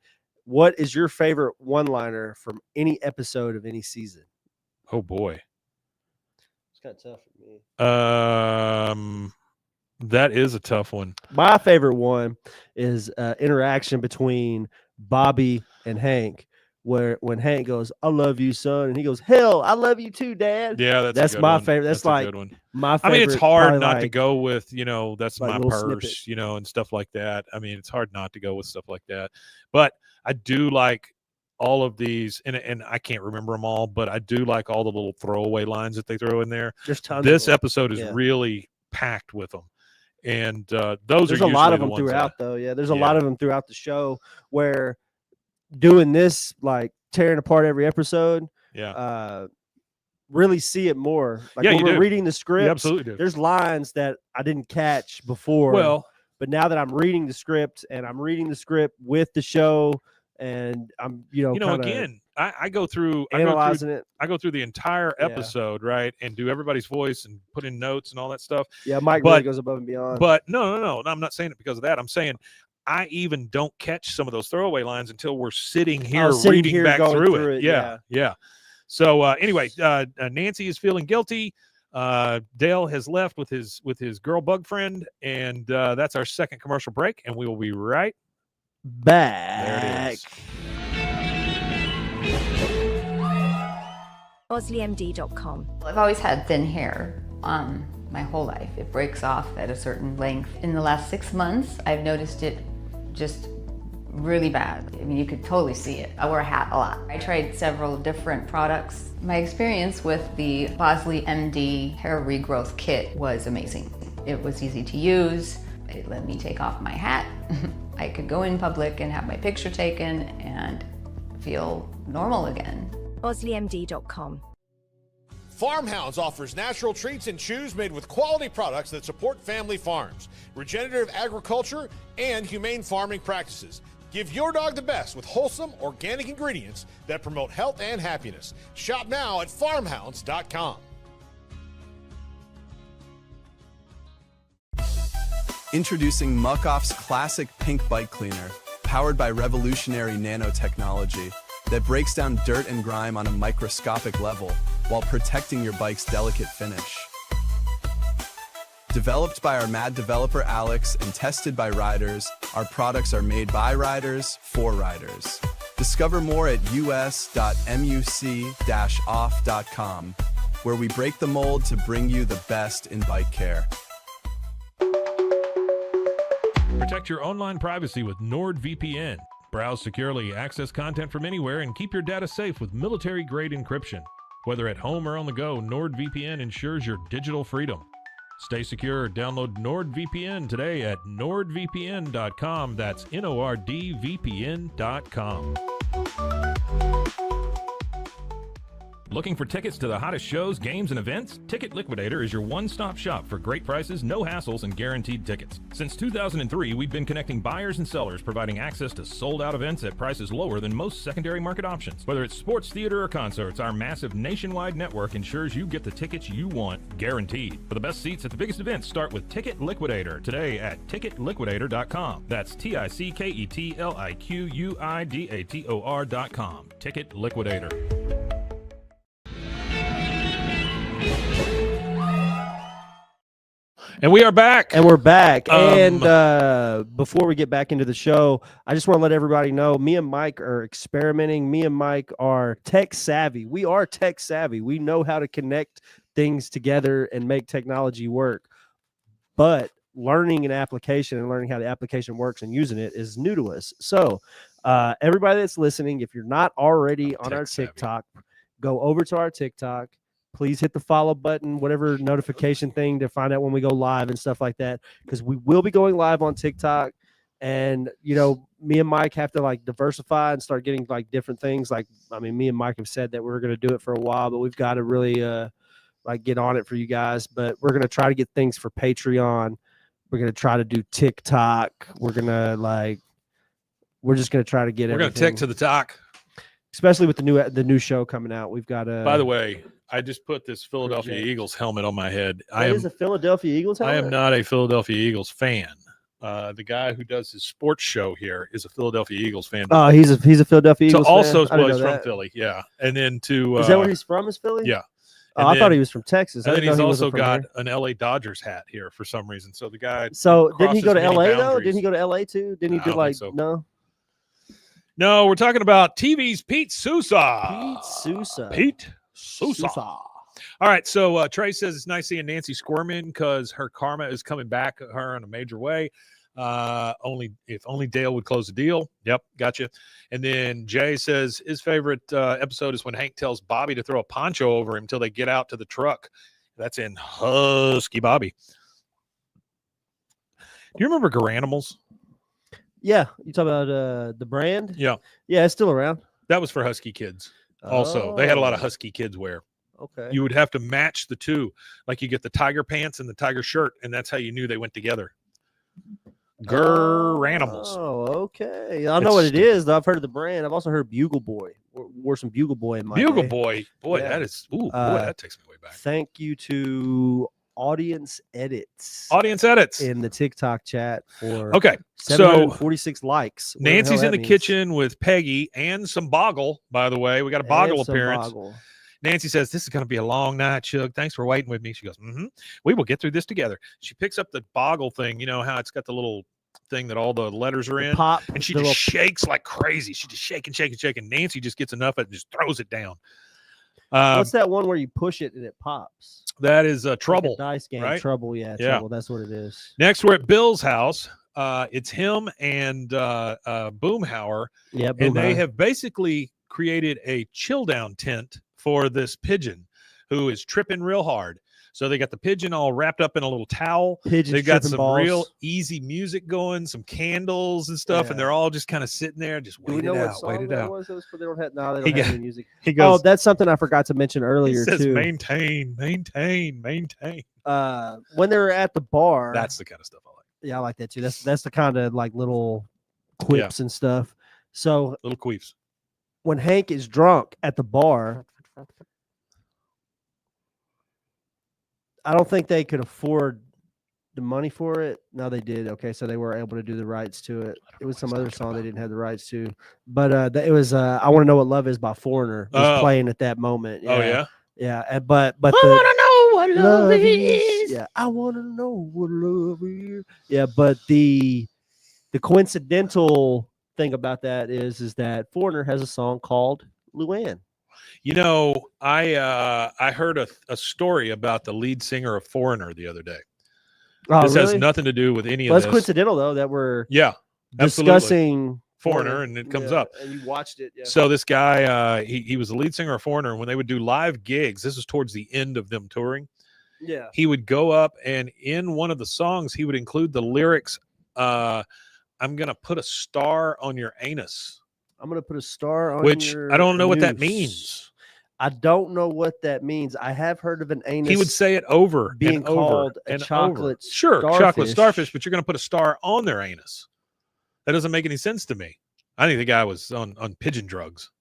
"What is your favorite one-liner from any episode of any season?" Oh boy, it's kind of tough for me. That is a tough one. My favorite one is interaction between Bobby and Hank, where when Hank goes, "I love you, son," and he goes, "Hell, I love you too, Dad." Yeah, that's my favorite. That's like a good one. My favorite. I mean, it's hard not to like, go with, that's like my purse, snippet. And stuff like that. I mean, it's hard not to go with stuff like that. But I do like all of these, and I can't remember them all, but I do like all the little throwaway lines that they throw in there. There's tons. This of episode is really packed with them. And there's a lot of them throughout, though. Yeah, there's a lot of them throughout the show where doing this, like tearing apart every episode. Yeah. Really see it more. Like yeah, when we're do. reading the script, you absolutely do. There's lines that I didn't catch before. Well, but now that I'm reading the script and I'm reading the script with the show, and I'm again, I go through analyzing it. I go through the entire episode, right, and do everybody's voice and put in notes and all that stuff. Yeah, Mike really goes above and beyond. But no, I'm not saying it because of that. I'm saying I even don't catch some of those throwaway lines until we're sitting here reading back through it. Yeah. So anyway, Nancy is feeling guilty. Dale has left with his girl bug friend, and that's our second commercial break, and we will be right back. There it is. BwaaaAMD.com. I've always had thin hair my whole life. It breaks off at a certain length. In the last 6 months, I've noticed it just really bad. I mean, you could totally see it. I wear a hat a lot. I tried several different products. My experience with the BwaaaAMD hair regrowth kit was amazing. It was easy to use. It let me take off my hat. I could go in public and have my picture taken and feel normal again. BwaaaAMD.com. Farmhounds offers natural treats and chews made with quality products that support family farms, regenerative agriculture, and humane farming practices. Give your dog the best with wholesome, organic ingredients that promote health and happiness. Shop now at farmhounds.com. Introducing Muck Off's classic pink bike cleaner, powered by revolutionary nanotechnology that breaks down dirt and grime on a microscopic level while protecting your bike's delicate finish. Developed by our mad developer Alex and tested by riders, our products are made by riders for riders. Discover more at us.muc-off.com, where we break the mold to bring you the best in bike care. Protect your online privacy with NordVPN. Browse securely, access content from anywhere, and keep your data safe with military-grade encryption. Whether at home or on the go, NordVPN ensures your digital freedom. Stay secure. Download NordVPN today at nordvpn.com. That's NORDVPN.com. Looking for tickets to the hottest shows, games, and events? Ticket Liquidator is your one-stop shop for great prices, no hassles, and guaranteed tickets. Since 2003, we've been connecting buyers and sellers, providing access to sold-out events at prices lower than most secondary market options. Whether it's sports, theater, or concerts, our massive nationwide network ensures you get the tickets you want, guaranteed. For the best seats at the biggest events, start with Ticket Liquidator today at ticketliquidator.com. That's TICKETLIQUIDATOR.com. Ticket Liquidator. And we are back. And we're back. And before we get back into the show, I just want to let everybody know me and Mike are experimenting. Me and Mike are tech savvy. We are tech savvy. We know how to connect things together and make technology work. But learning an application and learning how the application works and using it is new to us. So everybody that's listening, if you're not already on our TikTok, go over to our TikTok. Please hit the follow button, whatever notification thing to find out when we go live and stuff like that, because we will be going live on TikTok. And, me and Mike have to diversify and start getting different things. Me and Mike have said that we're going to do it for a while, but we've got to really get on it for you guys. But we're going to try to get things for Patreon. We're going to try to do TikTok. We're going to we're just going to try to get everything. We're going to tick to the talk. Especially with the new show coming out. We've got By the way, I just put this Philadelphia Project. Eagles helmet on my head. That is a Philadelphia Eagles helmet? I am not a Philadelphia Eagles fan. The guy who does his sports show here is a Philadelphia Eagles fan. Oh, he's a Philadelphia Eagles fan? Also, I didn't he's know from that. Philly, yeah. And then to is that where he's from? Is Philly? Yeah. Oh, I thought he was from Texas. And I then didn't he's know he also wasn't from got here. an LA Dodgers hat here for some reason. So the guy. So didn't he go to crosses LA many though? boundaries. Didn't he go to LA too? Didn't he I do don't like think so. no? No, we're talking about TV's Pete Sousa. Pete Sousa. Pete Sousa. All right, so Trey says it's nice seeing Nancy squirming because her karma is coming back at her in a major way. If only Dale would close the deal. Yep, gotcha. And then Jay says his favorite episode is when Hank tells Bobby to throw a poncho over him until they get out to the truck. That's in Husky Bobby. Do you remember Garanimals? Yeah, you talk about the brand? Yeah, yeah, it's still around. That was for Husky kids. Also, they had a lot of Oh. Husky kids wear. Okay. You would have to match the two. Like you get the tiger pants and the tiger shirt, and that's how you knew they went together. Garanimals. Oh, okay. I know what it is. Though. I've heard of the brand. I've also heard Bugle Boy. Wore some Bugle Boy in my Bugle day. Boy. Boy, Yeah. that is, ooh, boy, that takes me way back. Thank you to Audience Edits. Audience Edits. In the TikTok chat for Okay, so 746 likes. Whatever the Nancy's hell in the that means. kitchen with Peggy and some Boggle, by the way. We got a Boggle And some appearance. Boggle. Nancy says, this is going to be a long night, Shug. Thanks for waiting with me. She goes, we will get through this together. She picks up the Boggle thing. You know how it's got the little thing that all the letters are in? Pop. And she the just little- shakes like crazy. She just shaking. Nancy just gets enough of it and just throws it down. What's that one where you push it and it pops? That is Like a Trouble. dice game. right? Trouble. Yeah, Yeah. Trouble. That's what it is. Next, we're at Bill's house. It's him and Boomhauer. Yeah, And they Boomhauer. have basically created a chill down tent for this pigeon who is tripping real hard. So they got the pigeon all wrapped up in a little towel. Pigeons They've got tripping some balls. real easy music going, some candles and stuff, and Yeah. they're all just kind of sitting there, just Do we wait know it what out, song wait it that out. was? That was for they don't have, no, they He don't have got- any music. He goes, Oh, that's something I forgot to mention he earlier says, too. maintain. When they were at the bar, That's the kind of stuff I like. yeah, I like that too. That's the kind of like little quips and stuff. So Little queefs. when Hank is drunk at the bar, I don't think they could afford the money for it. No, they did. Okay, so they were able to do the rights to it. It was some other song they didn't have the rights to, but it was "I Want to Know What Love Is" by Foreigner was playing at that moment. Oh yeah. yeah. But I want to know what love is. Yeah, I want to know what love is. Yeah, but the coincidental thing about that is that Foreigner has a song called Luann. You know, I heard a story about the lead singer of Foreigner the other day. Oh, This has really? nothing to do with any Well, of that's this. coincidental though that we're Yeah, absolutely. discussing Foreigner, and it comes Yeah, up. and you watched it. Yeah. So this guy, he was the lead singer of Foreigner. And when they would do live gigs, this is towards the end of them touring. Yeah. He would go up, and in one of the songs, he would include the lyrics, "I'm gonna put a star on your anus," I'm gonna put a star on which your I don't know what that noose. means. I don't know what that means. I have heard of an anus. He would say it over being and over called a and chocolate over. Sure, chocolate starfish. starfish, but you're going to put a star on their anus. That doesn't make any sense to me. I think the guy was on pigeon drugs.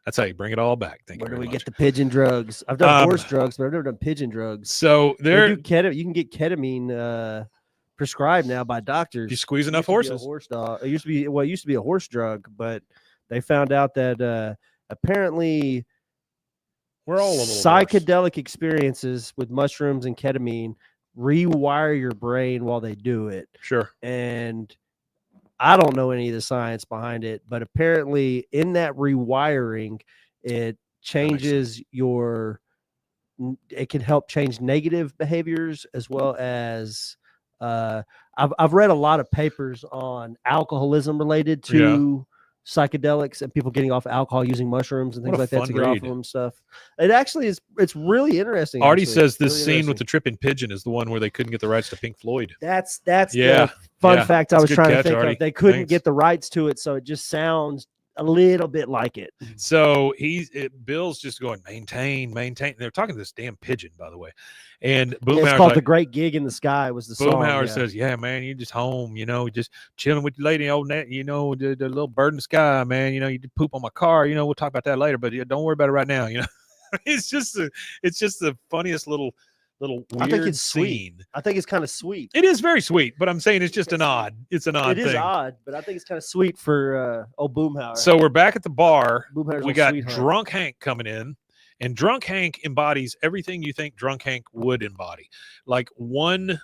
That's how you bring it all back. Thank Where you do very we much. get the pigeon drugs? I've done Um, horse drugs, but I've never done pigeon drugs. So They there, do you can get ketamine prescribed now by doctors. if you squeeze It enough used to be a horses, horse dog. It used to be a horse drug, but they found out that apparently we're all a little worse. psychedelic experiences with mushrooms and ketamine rewire your brain while they do it. Sure. And I don't know any of the science behind it, but apparently in that rewiring, it changes it can help change negative behaviors as well as I've read a lot of papers on alcoholism related to psychedelics and people getting off alcohol using mushrooms and things What a like that to fun get off read. of them and stuff. It actually is. It's really interesting. Artie actually. says this Really scene with interesting. the tripping pigeon is the one where they couldn't get the rights to Pink Floyd. That's Yeah, the fun yeah, fact I that's a was good trying to catch, think Artie. of. They couldn't Thanks. get the rights to it, so it just sounds a little bit like it. So Bill's just going maintain. They're talking to this damn pigeon, by the way, and It's Boomhauer's called like, "The Great Gig in the Sky." Was the song? Boomhauer Yeah. says, "Yeah, man, you just home, just chilling with your lady, old net, the little bird in the sky, man. You just poop on my car. We'll talk about that later, but don't worry about it right now. it's just the funniest little weird I think it's scene. sweet. I think it's kind of sweet. It is very sweet, but I'm saying it's just an odd. It's an odd It thing. is odd, but I think it's kind of sweet for old Boomhauer. So we're back at the bar. Boomhauer's We little got sweetheart. Drunk Hank coming in, and Drunk Hank embodies everything you think Drunk Hank would embody. Like one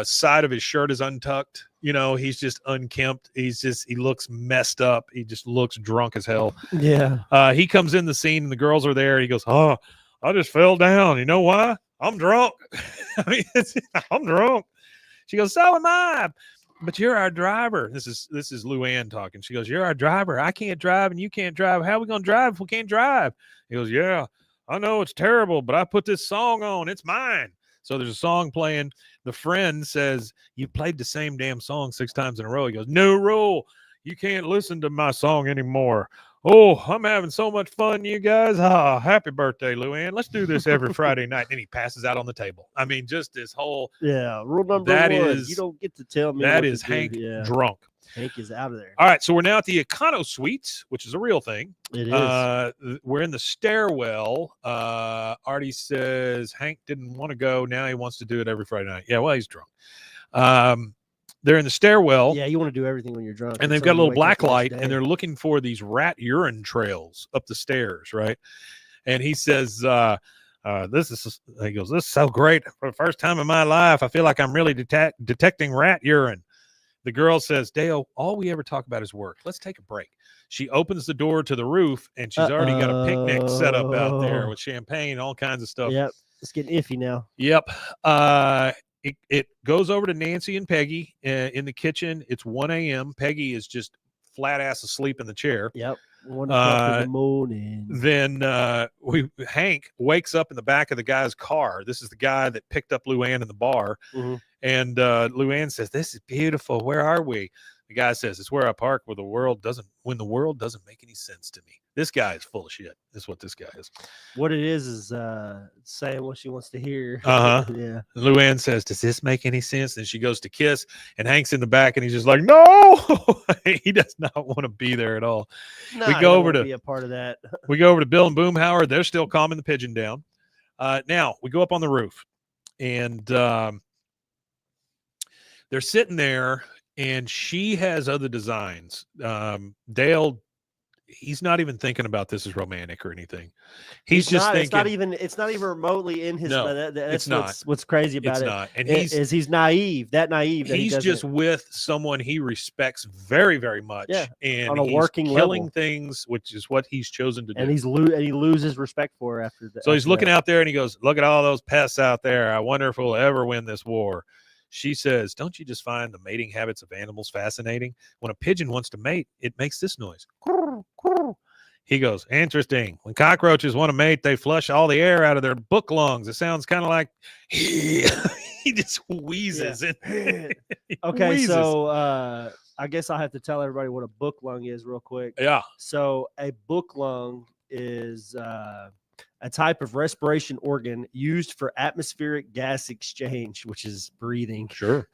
side of his shirt is untucked. You know, he's just unkempt. He looks messed up. He just looks drunk as hell. Yeah. He comes in the scene and the girls are there. He goes, "Oh, I just fell down. You know why? I'm drunk." I mean, I'm drunk. She goes, "So am I. But you're our driver." This is Luann talking. She goes, "You're our driver. I can't drive and you can't drive. How are we going to drive if we can't drive?" He goes, "Yeah, I know it's terrible, but I put this song on. It's mine." So there's a song playing. The friend says, "You played the same damn song 6 times in a row." He goes, "New rule. You can't listen to my song anymore. Oh, I'm having so much fun, you guys. Ah, happy birthday, Luann. Let's do this every Friday night." And he passes out on the table. I mean, just this whole rule number that one. is- You don't get to tell me that what is to do. Hank Yeah. drunk. Hank is out of there. All right, so we're now at the Econo Suites, which is a real thing. It is. We're in the stairwell. Artie says Hank didn't want to go. Now he wants to do it every Friday night. Yeah, well, he's drunk. They're in the stairwell. Yeah, you want to do everything when you're drunk. And they've so got a you little wake black up the next light, day. and they're looking for these rat urine trails up the stairs, right? And he says, he goes, "This is so great. For the first time in my life, I feel like I'm really detecting rat urine." The girl says, "Dale, all we ever talk about is work. Let's take a break." She opens the door to the roof, and she's already got a picnic set up out there with champagne, all kinds of stuff. Yep. It's getting iffy now. Yep. It goes over to Nancy and Peggy in the kitchen. It's 1 a.m. Peggy is just flat ass asleep in the chair. Yep. 1 o'clock in the morning. Then Hank wakes up in the back of the guy's car. This is the guy that picked up Luann in the bar. Mm-hmm. And Luann says, "This is beautiful. Where are we?" The guy says, "It's where I park when the world doesn't make any sense to me." This guy is full of shit. That's what this guy is. What it is saying what she wants to hear. Uh-huh. Yeah. Luann says, "Does this make any sense?" And she goes to kiss, and Hank's in the back, and he's just like, "No!" He does not want to be there at all. Nah, We you go don't over wanna to be a part of that. We go over to Bill and Boomhauer. They're still calming the pigeon down. Now we go up on the roof, and they're sitting there, and she has other designs. Dale, he's not even thinking about this as romantic or anything. He's just not, thinking it's not even remotely in his. No, that's it's not. What's crazy about it's it. not. And He's naive. That naive. That he's he just doesn't- with someone he respects very, very much. Yeah, and on a he's working killing level. things, which is what he's chosen to do. and he loses respect for her after that. So he's looking out there and he goes, "Look at all those pests out there. I wonder if we'll ever win this war." She says, "Don't you just find the mating habits of animals fascinating? When a pigeon wants to mate, it makes this noise." He goes, "Interesting. When cockroaches want to mate, they flush all the air out of their book lungs. It sounds kind of like," he just wheezes. And Okay, wheezes. so I guess I'll have to tell everybody what a book lung is real quick. Yeah. So a book lung is a type of respiration organ used for atmospheric gas exchange, which is breathing. Sure.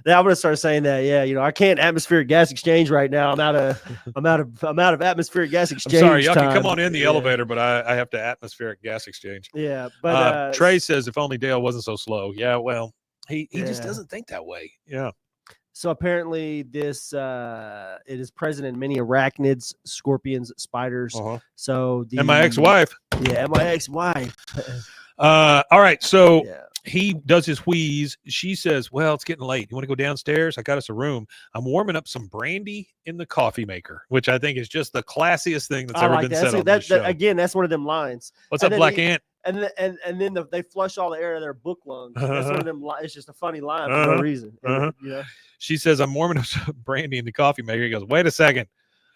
Now I'm gonna start saying that. Yeah, I can't atmospheric gas exchange right now. I'm out of atmospheric gas I'm exchange. sorry. Y'all can time. come on in the Yeah. elevator, but I have to atmospheric gas exchange. Yeah, but Trey says, "If only Dale wasn't so slow." Yeah, well, he just Yeah. doesn't think that way. Yeah. So apparently this it is present in many arachnids, scorpions, spiders. So And my ex-wife. Yeah, my ex-wife. All right, so Yeah. he does his wheeze. She says, "Well, it's getting late. You want to go downstairs? I got us a room. I'm warming up some brandy in the coffee maker," which I think is just the classiest thing that's I ever like been that. said So on this show. again, that's one of them lines. What's And up, then Black he- Ant? And then they flush all the air out of their book lungs. That's one of them. It's just a funny line for no Uh-huh. reason. Uh-huh. You know? She says, "I'm warming up some brandy in the coffee maker." He goes, "Wait a second.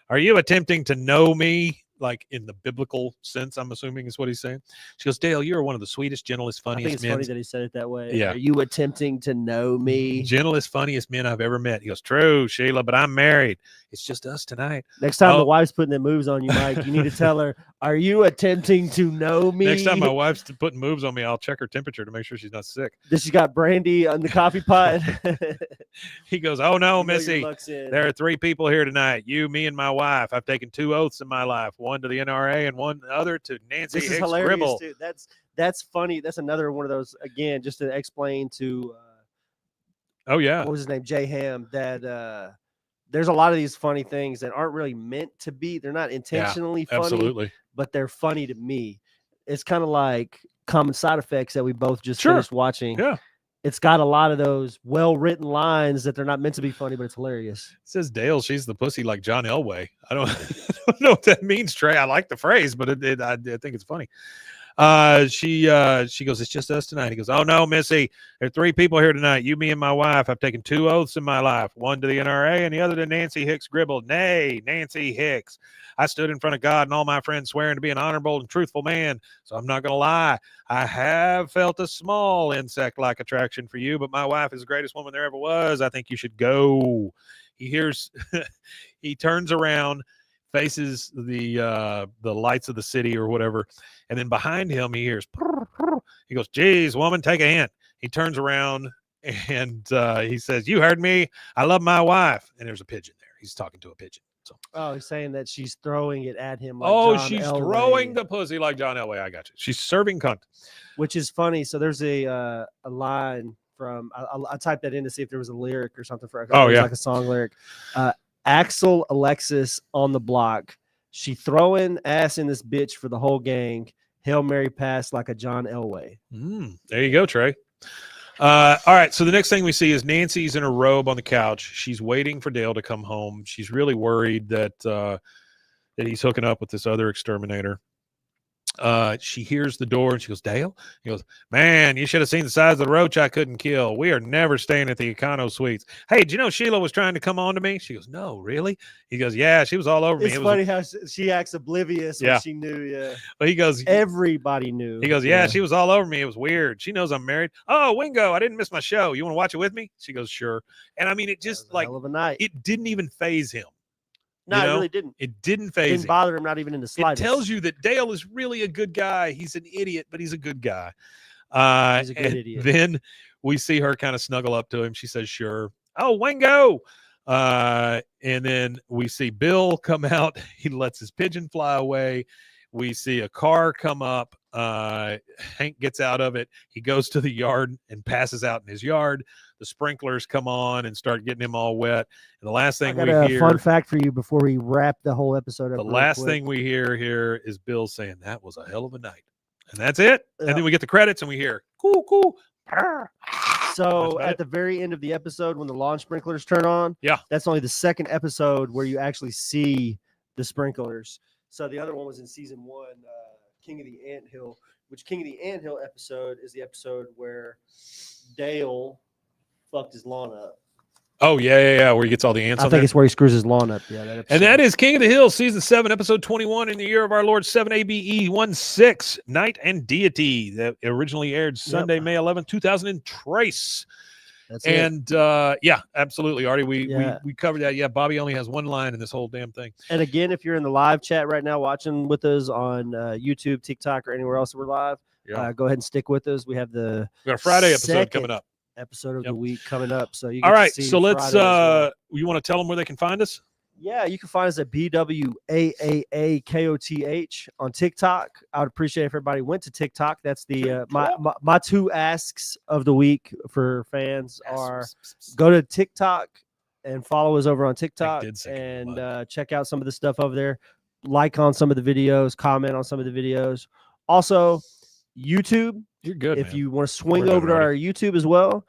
Are you attempting to know me?" Like in the biblical sense, I'm assuming is what he's saying. She goes, "Dale, you're one of the sweetest, gentlest, I think funniest it's men. funny that he said it that way. Yeah. Are you attempting to know me? Gentlest, funniest men I've ever met." He goes, "True, Sheila, but I'm married." It's just us tonight. Next time the Oh. wife's putting the moves on you, Mike, you need to tell her, are you attempting to know me? Next time my wife's putting moves on me, I'll check her temperature to make sure she's not sick. That she's got brandy on the coffee pot. He goes, oh, no, You know your Missy. luck's in. There are 3 people here tonight. You, me, and my wife. I've taken 2 oaths in my life. One to the NRA and one other to Nancy This is Hicks hilarious, Gribble. dude. That's funny. That's another one of those, again, just to explain to Oh, yeah. what was his name? Jay Ham, that there's a lot of these funny things that aren't really meant to be. They're not intentionally funny, Absolutely. but they're funny to me. It's kind of like Common Side Effects that we both just Sure. finished watching. Yeah. It's got a lot of those well-written lines that they're not meant to be funny, but it's hilarious. It says Dale, she's the pussy like John Elway. I don't, I don't know what that means, Trey. I like the phrase, but I think it's funny. She goes, it's just us tonight. He goes, oh, no, Missy. There are 3 people here tonight. You, me, and my wife. I've taken 2 oaths in my life. One to the NRA and the other to Nancy Hicks Gribble. Nay, Nancy Hicks. I stood in front of God and all my friends swearing to be an honorable and truthful man. So I'm not going to lie. I have felt a small insect-like attraction for you, but my wife is the greatest woman there ever was. I think you should go. He hears, he turns around, faces the lights of the city or whatever, and then behind him he hears, he goes, geez, woman, take a hint. He turns around and he says, you heard me. I love my wife. And there's a pigeon there. He's talking to a pigeon. So. Oh, he's saying that she's throwing it at him. Like Oh, John she's Elway, throwing the pussy like John Elway. I got you. She's serving cunt. which is funny. So there's a line from I typed that in to see if there was a lyric or something for. Oh, yeah, like a song lyric. Axel Alexis on the block. She throwing ass in this bitch for the whole gang. Hail Mary pass like a John Elway. There you go, Trey. All right, so the next thing we see is Nancy's in a robe on the couch. She's waiting for Dale to come home. She's really worried that that he's hooking up with this other exterminator. She hears the door and she goes, Dale? He goes, man, you should have seen the size of the roach I couldn't kill. We are never staying at the Econo Suites. Hey, did you know Sheila was trying to come on to me? She goes, no, really? He goes, yeah, she was all over me. It's funny how she acts oblivious when she knew. Yeah. But he goes, everybody knew. He goes, yeah, she was all over me. It was weird. She knows I'm married. Oh, Wingo, I didn't miss my show. You want to watch it with me? She goes, sure. And I mean, it just like, hell of a night. It didn't even faze him. No, it really didn't. It didn't phase him. Didn't bother him, not even in the slightest. It tells you that Dale is really a good guy. He's an idiot, but he's a good guy. He's a good idiot. Then we see her kind of snuggle up to him. She says, sure. Oh, Wingo. And then we see Bill come out. He lets his pigeon fly away. We see a car come up. Hank gets out of it. He goes to the yard and passes out in his yard. The sprinklers come on and start getting him all wet. And the last thing we hear, fun fact for you before we wrap the whole episode up. the last thing we hear here is Bill saying, that was a hell of a night. And that's it. And then we get the credits and we hear, coo, coo. So at the very end of the episode, when the lawn sprinklers turn on, that's only the second episode where you actually see the sprinklers. So the other one was in season 1, King of the Anthill, which King of the Anthill episode is the episode where Dale fucked his lawn up. Oh, yeah, where he gets all the ants I on think there. it's where he screws his lawn up. Yeah, that episode. And that is King of the Hill, season 7, episode 21, in the year of our Lord 7 ABE 16, Night and Deity, that originally aired Sunday, May 11th, 2000 in Trace. That's and yeah, absolutely, Artie. We covered that. Yeah, Bobby only has one line in this whole damn thing. And again, if you're in the live chat right now watching with us on YouTube, TikTok, or anywhere else we're live, go ahead and stick with us. We have we got a Friday episode coming up. Episode of the week coming up. So you all right. to see so let's well. You want to tell them where they can find us? Yeah, you can find us at BWAAAKOTH on TikTok. I would appreciate if everybody went to TikTok. That's the my 2 asks of the week for fans are go to TikTok and follow us over on TikTok and check out some of the stuff over there. Like on some of the videos, comment on some of the videos. Also, YouTube. You're good. If you want to swing over to our YouTube as well,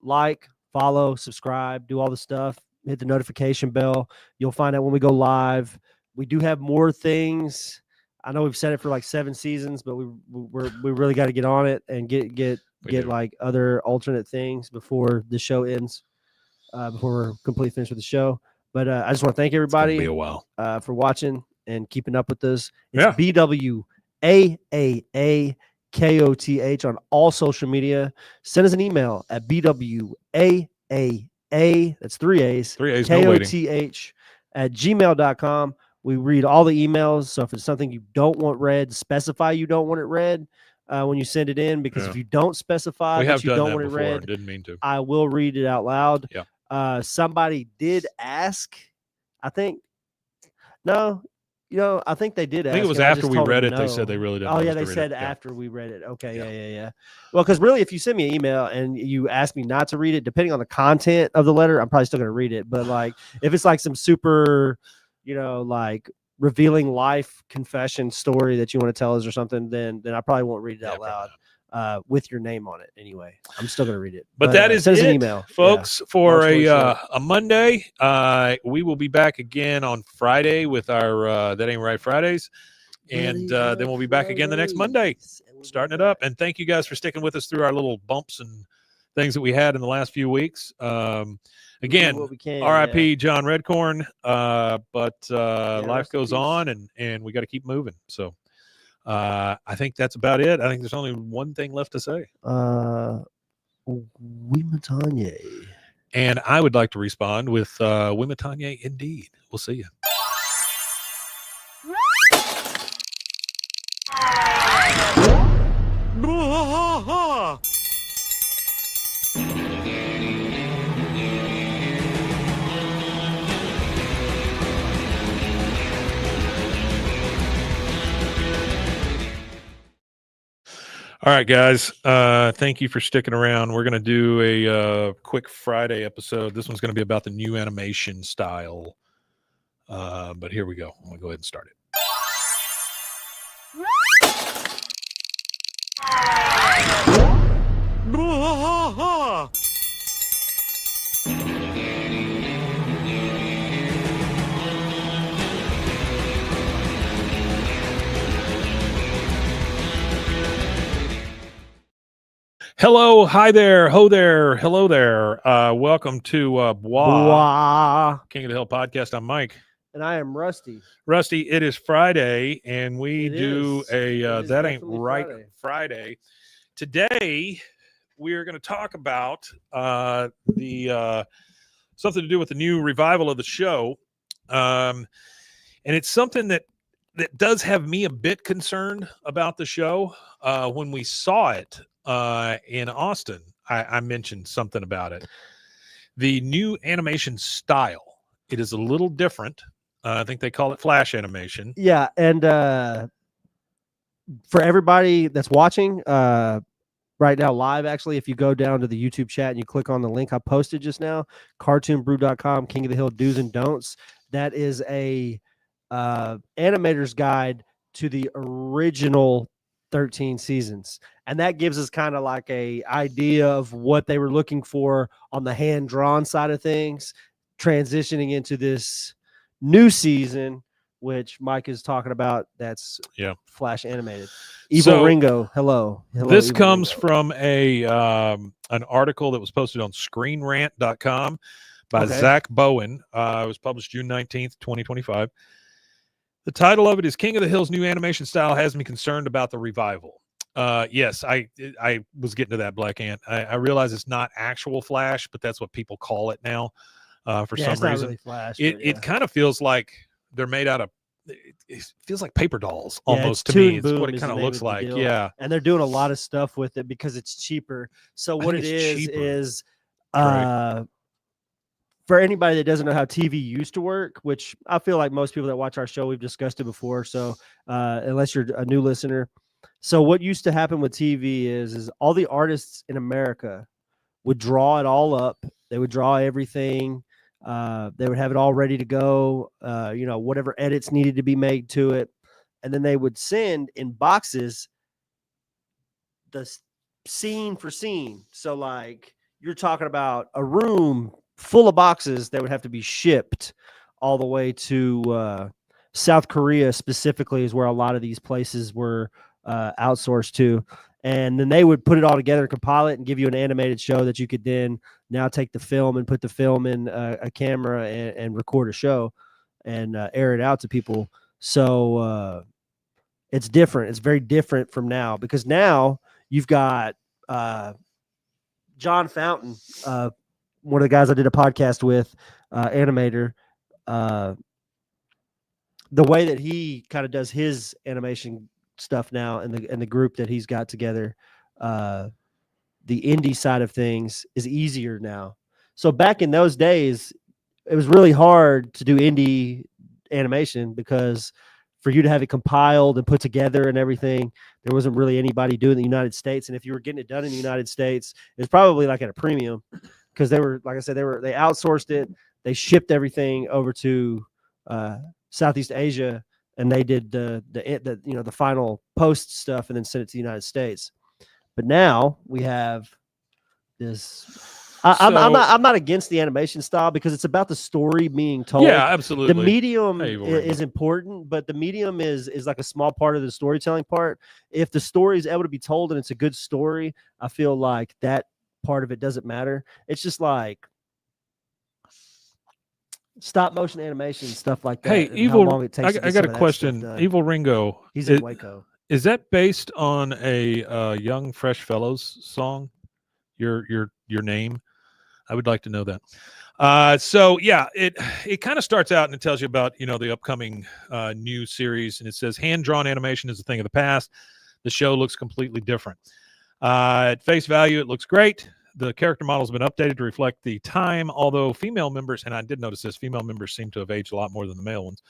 like, follow, subscribe, do all the stuff. Hit the notification bell. You'll find out when we go live. We do have more things. I know we've said it for like 7 seasons, but we really got to get on it and get like other alternate things before the show ends, before we're completely finished with the show. But I just want to thank everybody be a while. For watching and keeping up with us. It's BWAAAKOTH on all social media. Send us an email at BWAAA. That's 3 A's. 3 A's. No waiting. KOTH at gmail.com. We read all the emails. So if it's something you don't want read, specify you don't want it read when you send it in, because if you don't specify that you don't want it read, didn't mean to. I will read it out loud. Yeah. Somebody did ask, I think. No, I think they did ask. I think it was after we read it. They said they really didn't. Oh, yeah, they said after we read it. Okay, yeah. Well, because really, if you send me an email and you ask me not to read it, depending on the content of the letter, I'm probably still going to read it. But like, if it's like some super, like revealing life confession story that you want to tell us or something, then I probably won't read it out loud. With your name on it anyway. I'm still gonna read it. But that is it, an email, folks, for a Monday. We will be back again on Friday with our That Ain't Right Fridays. And then we'll be back again the next Monday, starting it up. And thank you guys for sticking with us through our little bumps and things that we had in the last few weeks. Again, RIP John Redcorn. But life goes on, and we got to keep moving. So I think that's about it. I think there's only one thing left to say. Wimatanye. And I would like to respond with Wimatanye indeed. We'll see you. All right, guys. Thank you for sticking around. We're going to do a quick Friday episode. This one's going to be about the new animation style. But here we go. I'm going to go ahead and start it. Hello, hi there, ho there, hello there. Welcome to Bwaaa, King of the Hill podcast. I'm Mike. And I am Rusty. Rusty, it is Friday, and we do a That Ain't Right Friday. Today, we are going to talk about the something to do with the new revival of the show. And it's something that does have me a bit concerned about the show. When we saw it in Austin, I mentioned something about it. The new animation style, it is a little different. I think they call it flash animation. Yeah, and for everybody that's watching right now live, actually, if you go down to the YouTube chat and you click on the link I posted just now, cartoonbrew.com, King of the Hill do's and don'ts, that is a animator's guide to the original 13 seasons, and that gives us kind of like a idea of what they were looking for on the hand-drawn side of things, transitioning into this new season, which Mike is talking about. That's flash animated. Evil Ringo, hello. This comes from an article that was posted on screenrant.com by Zach Bowen. It was published June 19th, 2025. The title of it is King of the Hill's new animation style has me concerned about the revival. Yes, I was getting to that, Black Ant. I realize it's not actual Flash, but that's what people call it now for some reason. Not really Flash, it kind of feels like they're made out of, it feels like paper dolls almost to me. It's what it kind of looks like. Yeah. And they're doing a lot of stuff with it because it's cheaper. So what it is for anybody that doesn't know how TV used to work, which I feel like most people that watch our show, we've discussed it before. So unless you're a new listener. So what used to happen with TV is all the artists in America would draw it all up. They would draw everything. They would have it all ready to go. Whatever edits needed to be made to it. And then they would send in boxes the scene for scene. So like you're talking about a room full of boxes that would have to be shipped all the way to South Korea specifically is where a lot of these places were outsourced to. And then they would put it all together, compile it, and give you an animated show that you could then now take the film and put the film in a camera and record a show and air it out to people. So it's different. It's very different from now because now you've got John Fountain, one of the guys I did a podcast with, animator. the way that he kind of does his animation stuff now, and the group that he's got together, the indie side of things is easier now. So back in those days, it was really hard to do indie animation because for you to have it compiled and put together and everything, there wasn't really anybody doing it in the United States. And if you were getting it done in the United States, it was probably like at a premium because they were, like I said, they outsourced it. They shipped everything over to Southeast Asia, and they did the final post stuff and then sent it to the United States. But now we have this. I'm not against the animation style because it's about the story being told. Yeah, absolutely. The medium is important, but the medium is like a small part of the storytelling part. If the story is able to be told and it's a good story, I feel like that part of it doesn't matter. It's just like stop motion animation, stuff like that. Hey, Evil, I got a question. Evil Ringo. He's in Waco. Is that based on a Young Fresh Fellows song? Your name? I would like to know that. So yeah, it kind of starts out and it tells you about the upcoming new series, and it says hand-drawn animation is a thing of the past. The show looks completely different. At face value, it looks great. The character models have been updated to reflect the time, although female members, and I did notice this, female members seem to have aged a lot more than the male ones.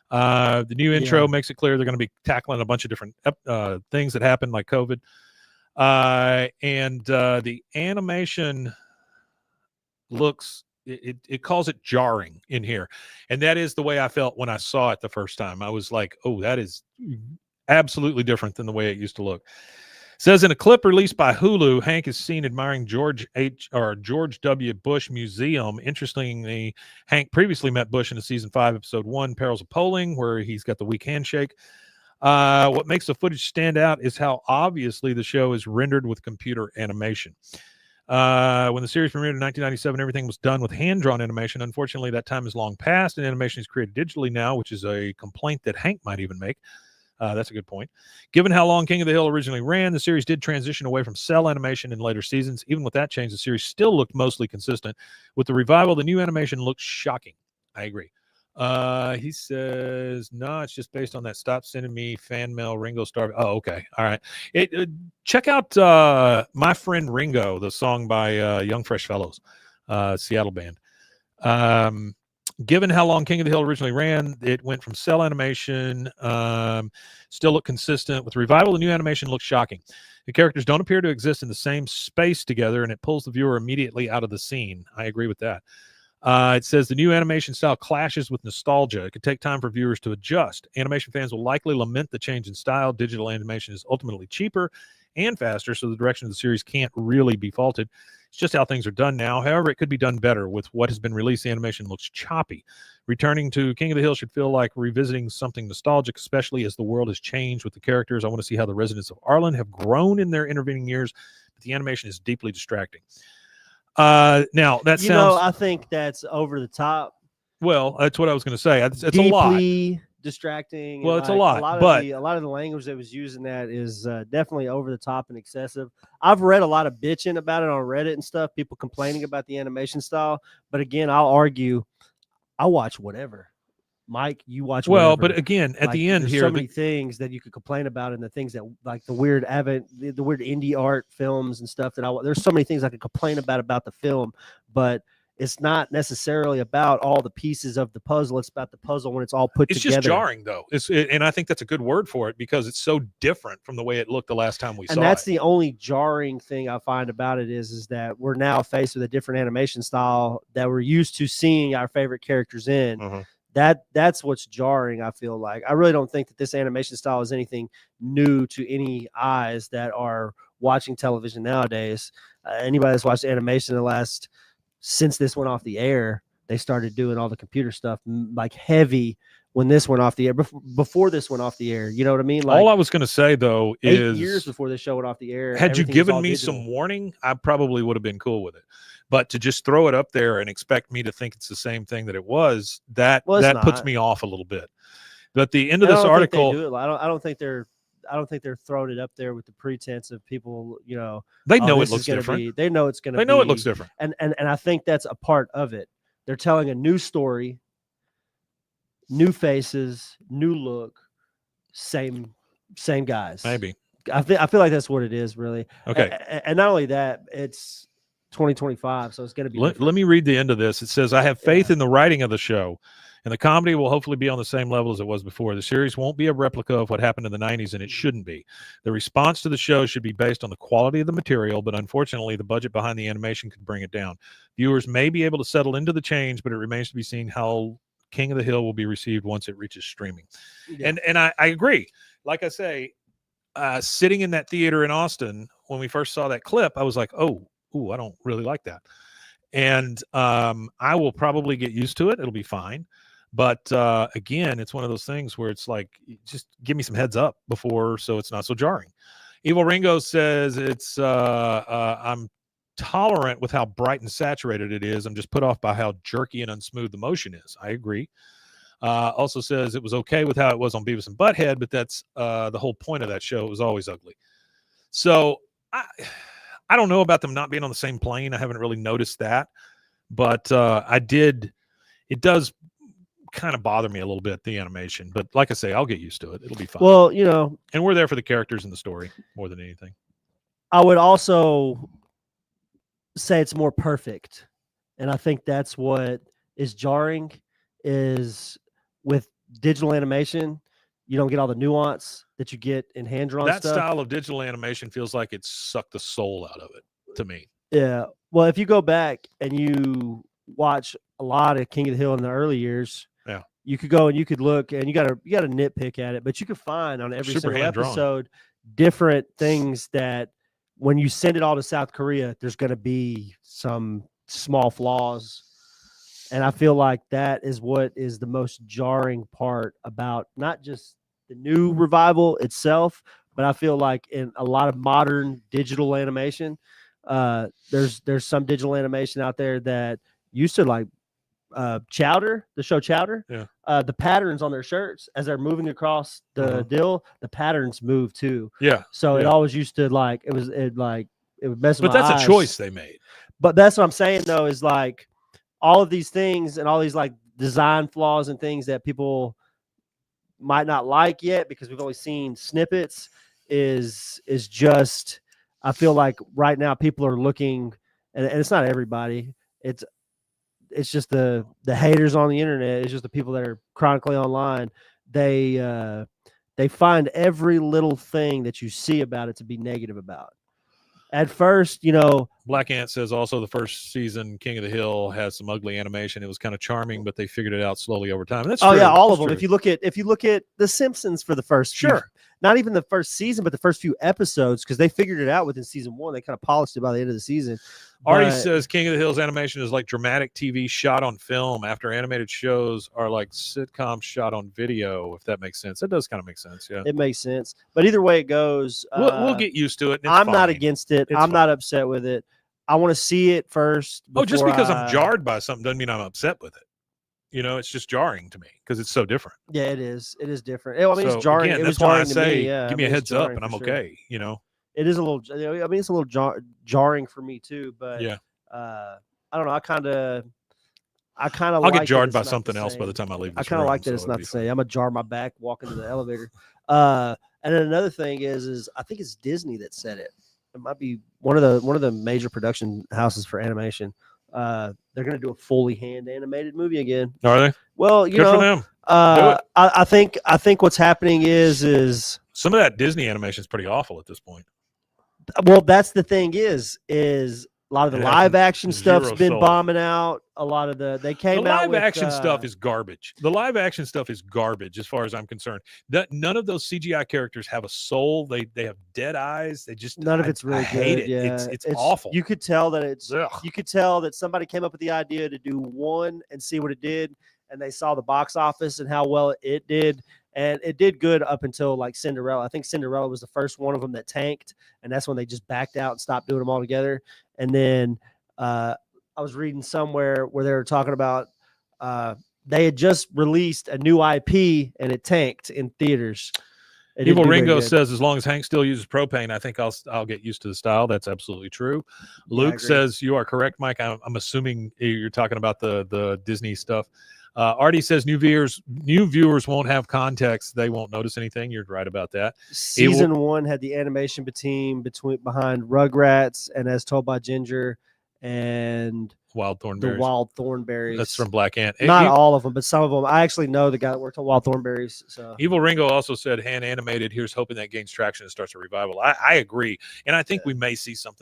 The new intro makes it clear they're going to be tackling a bunch of different things that happened, like COVID. And the animation looks, it calls it jarring in here. And that is the way I felt when I saw it the first time. I was like, oh, that is absolutely different than the way it used to look. It says in a clip released by Hulu, Hank is seen admiring George W. Bush Museum. Interestingly, Hank previously met Bush in a season 5, episode 1, Perils of Polling, where he's got the weak handshake. What makes the footage stand out is how obviously the show is rendered with computer animation. When the series premiered in 1997, everything was done with hand-drawn animation. Unfortunately, that time is long past, and animation is created digitally now, which is a complaint that Hank might even make. That's a good point. Given how long King of the Hill originally ran, the series did transition away from cell animation in later seasons. Even with that change, the series still looked mostly consistent. With the revival, the new animation looks shocking. I agree. He says, no, it's just based on that. Stop sending me fan mail, Ringo Starr. Oh, okay. All right. Check out My Friend Ringo, the song by Young Fresh Fellows, Seattle band. Given how long King of the Hill originally ran, it went from cell animation, still looked consistent. With revival, the new animation looks shocking. The characters don't appear to exist in the same space together, and it pulls the viewer immediately out of the scene. I agree with that. It says the new animation style clashes with nostalgia. It could take time for viewers to adjust. Animation fans will likely lament the change in style. Digital animation is ultimately cheaper and faster, so the direction of the series can't really be faulted. It's just how things are done now. However, it could be done better. With what has been released, the animation looks choppy. Returning to King of the Hill should feel like revisiting something nostalgic, especially as the world has changed with the characters. I want to see how the residents of Arlen have grown in their intervening years, but the animation is deeply distracting. Now that sounds, I think that's over the top. Well, that's what I was going to say. It's deeply a lot. Distracting. Well, it's a lot, but a lot of the language that was used in that is definitely over the top and excessive. I've read a lot of bitching about it on Reddit and stuff, people complaining about the animation style. But again, I'll argue, I watch whatever. Mike, you watch whatever. Well, but again, at the end here, so many things that you could complain about, and the things that like the weird the weird indie art films and stuff that there's so many things I could complain about the film, but it's not necessarily about all the pieces of the puzzle. It's about the puzzle when it's all put together. It's just jarring, though. And I think that's a good word for it because it's so different from the way it looked the last time we saw it. And that's the only jarring thing I find about it is that we're now faced with a different animation style that we're used to seeing our favorite characters in. Uh-huh. That's what's jarring, I feel like. I really don't think that this animation style is anything new to any eyes that are watching television nowadays. Anybody that's watched animation since this went off the air, they started doing all the computer stuff like heavy when this went off the air. Before this went off the air, you know what I mean? Like, all I was going to say, though, is 8 years before this show went off the air. Had you given me some warning, I probably would have been cool with it. But to just throw it up there and expect me to think it's the same thing that it was, that puts me off a little bit. But at the end of this article, I don't think they're throwing it up there with the pretense of people, they know it looks different. They know it's going to be. They know it looks different. And I think that's a part of it. They're telling a new story new faces, new look, same guys. Maybe. I feel like that's what it is, really. Okay. And not only that, it's 2025, so it's going to be. Let me read the end of this. It says, I have faith in the writing of the show, and the comedy will hopefully be on the same level as it was before. The series won't be a replica of what happened in the 90s, and it shouldn't be. The response to the show should be based on the quality of the material, but unfortunately, the budget behind the animation could bring it down. Viewers may be able to settle into the change, but it remains to be seen how King of the Hill will be received once it reaches streaming. Yeah. And I agree. Like I say, sitting in that theater in Austin, when we first saw that clip, I was like, ooh, I don't really like that. And I will probably get used to it. It'll be fine. But again, it's one of those things where it's like, just give me some heads up before, so it's not so jarring. Evil Ringo says it's I'm tolerant with how bright and saturated it is. I'm just put off by how jerky and unsmooth the motion is. I agree. Also says it was okay with how it was on Beavis and Butthead, but that's the whole point of that show. It was always ugly. So I don't know about them not being on the same plane. I haven't really noticed that, but it does kind of bother me a little bit, the animation. But like I say, I'll get used to it. It'll be fine. Well, you know, and we're there for the characters and the story more than anything. I would also say it's more perfect, and I think that's what is jarring. Is with digital animation, you don't get all the nuance that you get in hand-drawn stuff. That style of digital animation feels like it sucked the soul out of it to me. Yeah. Well, if you go back and you watch a lot of King of the Hill in the early years, yeah, you could go and you could look, and you got to nitpick at it, but you could find on every single episode different things that when you send it all to South Korea, there's going to be some small flaws. And I feel like that is what is the most jarring part about not just the new revival itself, but I feel like in a lot of modern digital animation, there's some digital animation out there that used to like Chowder, the show Chowder. Yeah. The patterns on their shirts as they're moving across the dill, the patterns move too. Yeah. So it always used to like it would mess with my eyes. But that's a choice they made. But that's what I'm saying though, is like all of these things and all these like design flaws and things that people might not like yet because we've only seen snippets is just, I feel like right now people are looking, and it's not everybody. It's just the haters on the internet. It's just the people that are chronically online. They find every little thing that you see about it to be negative about. At first, you know, Black Ant says also the first season King of the Hill has some ugly animation. It was kind of charming, but they figured it out slowly over time. That's true. Yeah, all That's of them. true. If you look at The Simpsons for the first not even the first season, but the first few episodes, because they figured it out within season 1. They kind of polished it by the end of the season. Artie says King of the Hill's animation is like dramatic TV shot on film after animated shows are like sitcoms shot on video, if that makes sense. That does kind of make sense, yeah. It makes sense. But either way it goes, we'll get used to it. I'm not against it. I'm not upset with it. I want to see it first. Just because I'm jarred by something doesn't mean I'm upset with it. You know, it's just jarring to me because it's so different. Yeah, it is. It is different. I mean, it's jarring. Again, it was that's why jarring I say, to me. Yeah, give me a heads up and I'm okay. You know, it is a little. I mean, it's a little jarring for me too. But yeah, I don't know. I kind of. I'll like get jarred by something else by the time I leave. I kind of like that it's not the same. I'm gonna jar my back walking to the elevator. And then another thing is I think it's Disney that said it. It might be one of the major production houses for animation. They're going to do a fully hand animated movie again. Are they? Well, you know, for them. I think what's happening is some of that Disney animation is pretty awful at this point. Well, that's the thing is a lot of the live action stuff's been bombing out. A lot of they came out with live action stuff is garbage. The live action stuff is garbage as far as I'm concerned. None of those CGI characters have a soul. They have dead eyes. They just none of it's really good. Hate it. Yeah. It's awful. You could tell that you could tell that somebody came up with the idea to do one and see what it did, and they saw the box office and how well it did. And it did good up until like Cinderella. I think Cinderella was the first one of them that tanked, and that's when they just backed out and stopped doing them all together. And then I was reading somewhere where they were talking about they had just released a new IP and it tanked in theaters. Evil Ringo says, as long as Hank still uses propane, I think I'll get used to the style. That's absolutely true. Luke says, you are correct, Mike. I'm assuming you're talking about the Disney stuff. Artie says new viewers won't have context. They won't notice anything. You're right about that. Season 1 had the animation behind Rugrats and As Told by Ginger and Wild Thornberries. The Wild Thornberries. That's from Black Ant. Not all of them, but some of them. I actually know the guy that worked on Wild Thornberries. So Evil Ringo also said hand animated. Here's hoping that gains traction and starts a revival. I agree, and I think we may see some of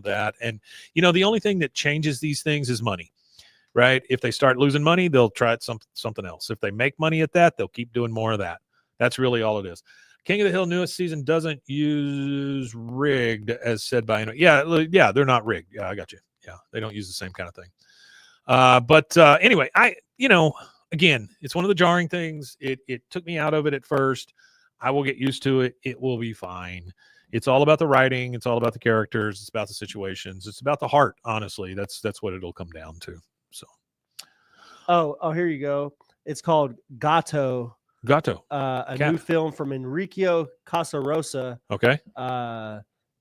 that. And the only thing that changes these things is money, right? If they start losing money, they'll try something else. If they make money at that, they'll keep doing more of that. That's really all it is. King of the Hill newest season doesn't use rigged, as said by yeah, they're not rigged. Yeah, I got you. Yeah, they don't use the same kind of thing. But anyway, again, it's one of the jarring things. It took me out of it at first. I will get used to it. It will be fine. It's all about the writing. It's all about the characters. It's about the situations. It's about the heart. Honestly, that's what it'll come down to. So, oh, here you go. It's called Gato. A new film from Enrico Casarosa. Okay.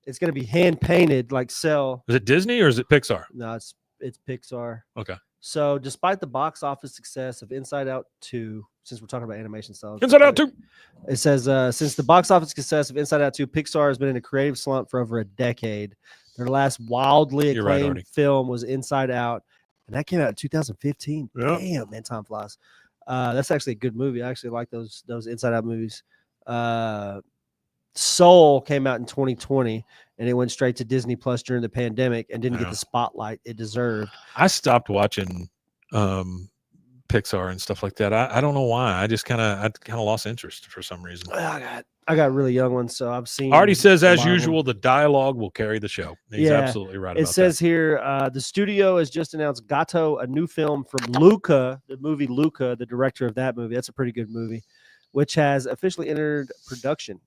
It's going to be hand painted like Cell. Is it Disney or is it Pixar? No, it's Pixar. Okay. So, despite the box office success of Inside Out 2, since we're talking about animation styles, Inside Out 2. It says, since the box office success of Inside Out 2, Pixar has been in a creative slump for over a decade. Their last wildly acclaimed film was Inside Out, and that came out in 2015. Yep. Damn, man, time flies. That's actually a good movie. I actually like those Inside Out movies. Soul came out in 2020, and it went straight to Disney Plus during the pandemic and didn't get the spotlight it deserved. I stopped watching Pixar and stuff like that. I don't know why. I kind of lost interest for some reason. I got really young ones, so I've seen. Artie says, as usual, the dialogue will carry the show. He's absolutely right about that. It says here, the studio has just announced Gato, a new film from Luca, the movie Luca, the director of that movie. That's a pretty good movie, which has officially entered production.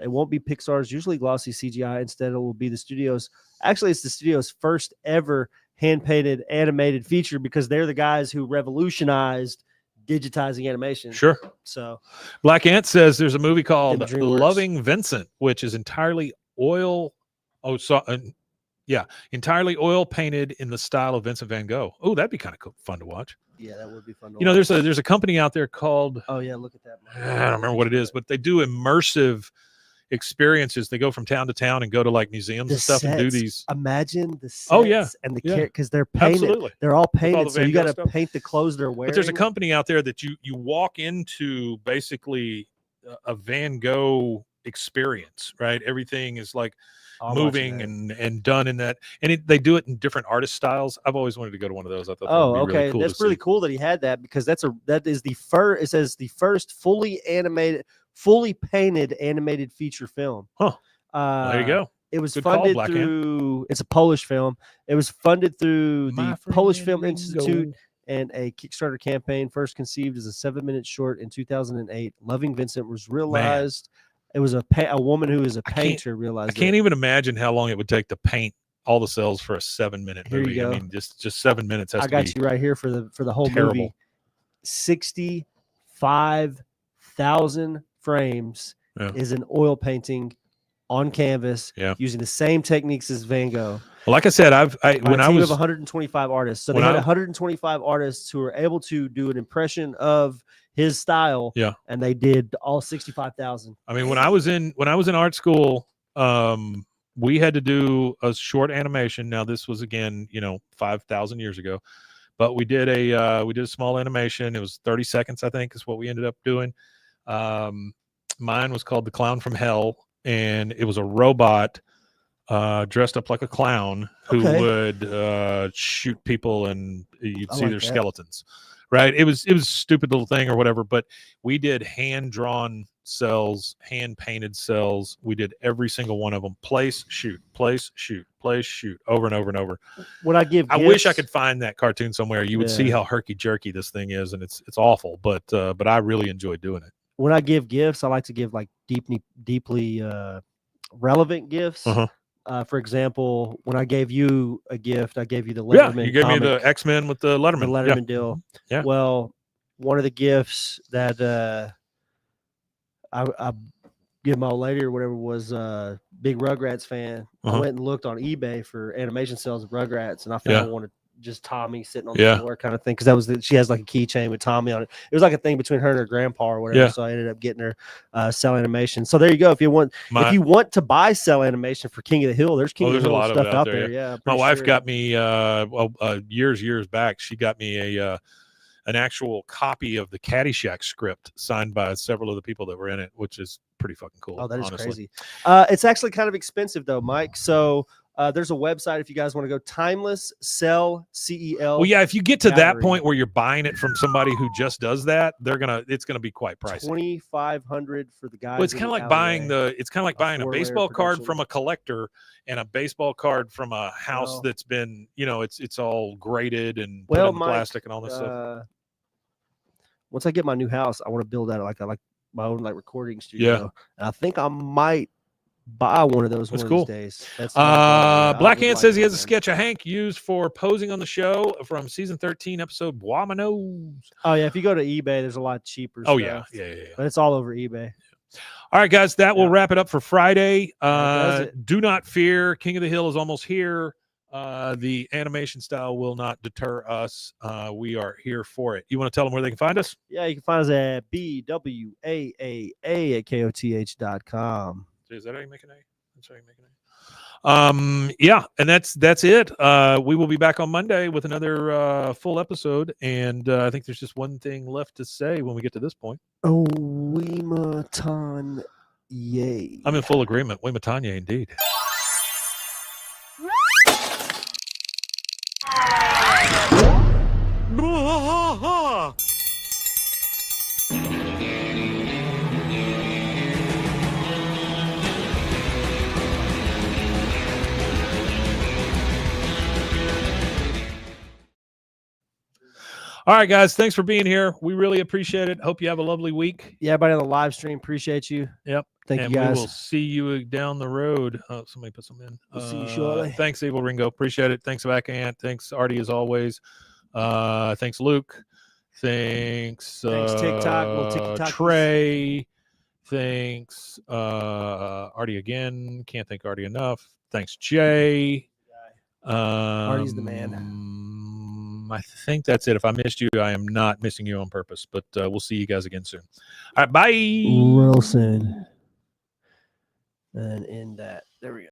It won't be Pixar's usually glossy CGI. Instead, it will be it's the studio's first ever hand-painted animated feature because they're the guys who revolutionized digitizing animation. Sure. So Black Ant says there's a movie called Loving Vincent, which is entirely oil. Entirely oil painted in the style of Vincent van Gogh. Oh, that'd be kind of fun to watch. Yeah, that would be fun to watch. There's a company out there called, oh yeah, look at that. I don't remember what it is, but they do immersive experiences. They go from town to town and go to like museums and stuff and do these. Imagine the sets and the because they're painted. Absolutely. They're all painted, so you got to paint the clothes they're wearing. But there's a company out there that you walk into basically a Van Gogh experience, right? Everything is like moving and done in that, and they do it in different artist styles. I've always wanted to go to one of those. I thought that would be really cool. That's really cool that he had that because that is the first. It says the first fully painted animated feature film. Huh. There you go. It was funded through. It's a Polish film. It was funded through the Polish Film Institute and a Kickstarter campaign. First conceived as a 7-minute short in 2008. Loving Vincent was realized. It was a woman who is a painter realized. I can't even imagine how long it would take to paint all the cells for a 7-minute movie. Here you go. I mean, just 7 minutes. I got you right here for the whole movie. 65,000 frames is an oil painting on canvas using the same techniques as Van Gogh. Well, like I said, when I was 125 artists, so they had 125 artists who were able to do an impression of his style, and they did all 65,000. I mean, when I was in art school, we had to do a short animation. Now, this was again, 5,000 years ago, but we did a small animation. It was 30 seconds, I think, is what we ended up doing. Mine was called The Clown from Hell, and it was a robot dressed up like a clown who would shoot people, and you'd see their skeletons. Right. It was a stupid little thing or whatever, but we did hand-drawn cells, hand-painted cells. We did every single one of them. Place, shoot, place, shoot, place, shoot, over and over and over. When I wish I could find that cartoon somewhere. You would see how herky-jerky this thing is, and it's awful, but I really enjoyed doing it. When I give gifts, I like to give like deeply relevant gifts. For example, when I gave you a gift, I gave you the Letterman. Yeah, you gave me the X-Men with the Letterman. The Letterman deal. Yeah. Well, one of the gifts that I give my old lady or whatever was big Rugrats fan. I went and looked on eBay for animation cells of Rugrats, and I found one just Tommy sitting on the floor kind of thing, because she has like a keychain with Tommy on it. It was like a thing between her and her grandpa or whatever. So I ended up getting her Cell Animation. So there you go. If you want to buy Cell Animation for King of the Hill, there's King of the Hill stuff out there. Yeah, my wife got me years back. She got me an actual copy of the Caddyshack script signed by several of the people that were in it, which is pretty fucking cool. Oh, that is honestly. crazy. It's actually kind of expensive though, Mike. So there's a website if you guys want to go. Timeless Cell CEL. Well, yeah, if you get to that point where you're buying it from somebody who just does that, it's gonna be quite pricey. $2,500 for the guys. Well, it's kind of like buying a baseball card from a collector and a baseball card from a house that's been, it's all graded and put in plastic and all this stuff. Once I get my new house, I want to build out like my own like recording studio. Yeah. And I think I might buy one of those one of these days. That's Black Ant says he has a sketch of Hank used for posing on the show from season 13 episode Bwaaa Knows. Oh yeah, if you go to eBay, there's a lot cheaper stuff. Yeah. But it's all over eBay. All right, guys, that will wrap it up for Friday. Do not fear, King of the Hill is almost here. The animation style will not deter us. We are here for it. You want to tell them where they can find us? Yeah, you can find us at BWAAA@KOTH.com. Is that how you make an A? That's how you make an A. Yeah, and that's it. We will be back on Monday with another full episode, and I think there's just one thing left to say when we get to this point. Oh, Wematanye. I'm in full agreement. Wematanye, indeed. All right, guys. Thanks for being here. We really appreciate it. Hope you have a lovely week. Yeah, everybody on the live stream, appreciate you. Yep. Thank you, guys. We will see you down the road. Oh, somebody put some in. We'll see you shortly. Thanks, Evil Ringo. Appreciate it. Thanks, Back Ant. Thanks, Artie, as always. Thanks, Luke. Thanks, TikTok. Well, TikTok. Trey. Thanks, Artie again. Can't thank Artie enough. Thanks, Jay. Artie's the man. I think that's it. If I missed you, I am not missing you on purpose, but we'll see you guys again soon. All right, bye. Real soon. And in that, there we go.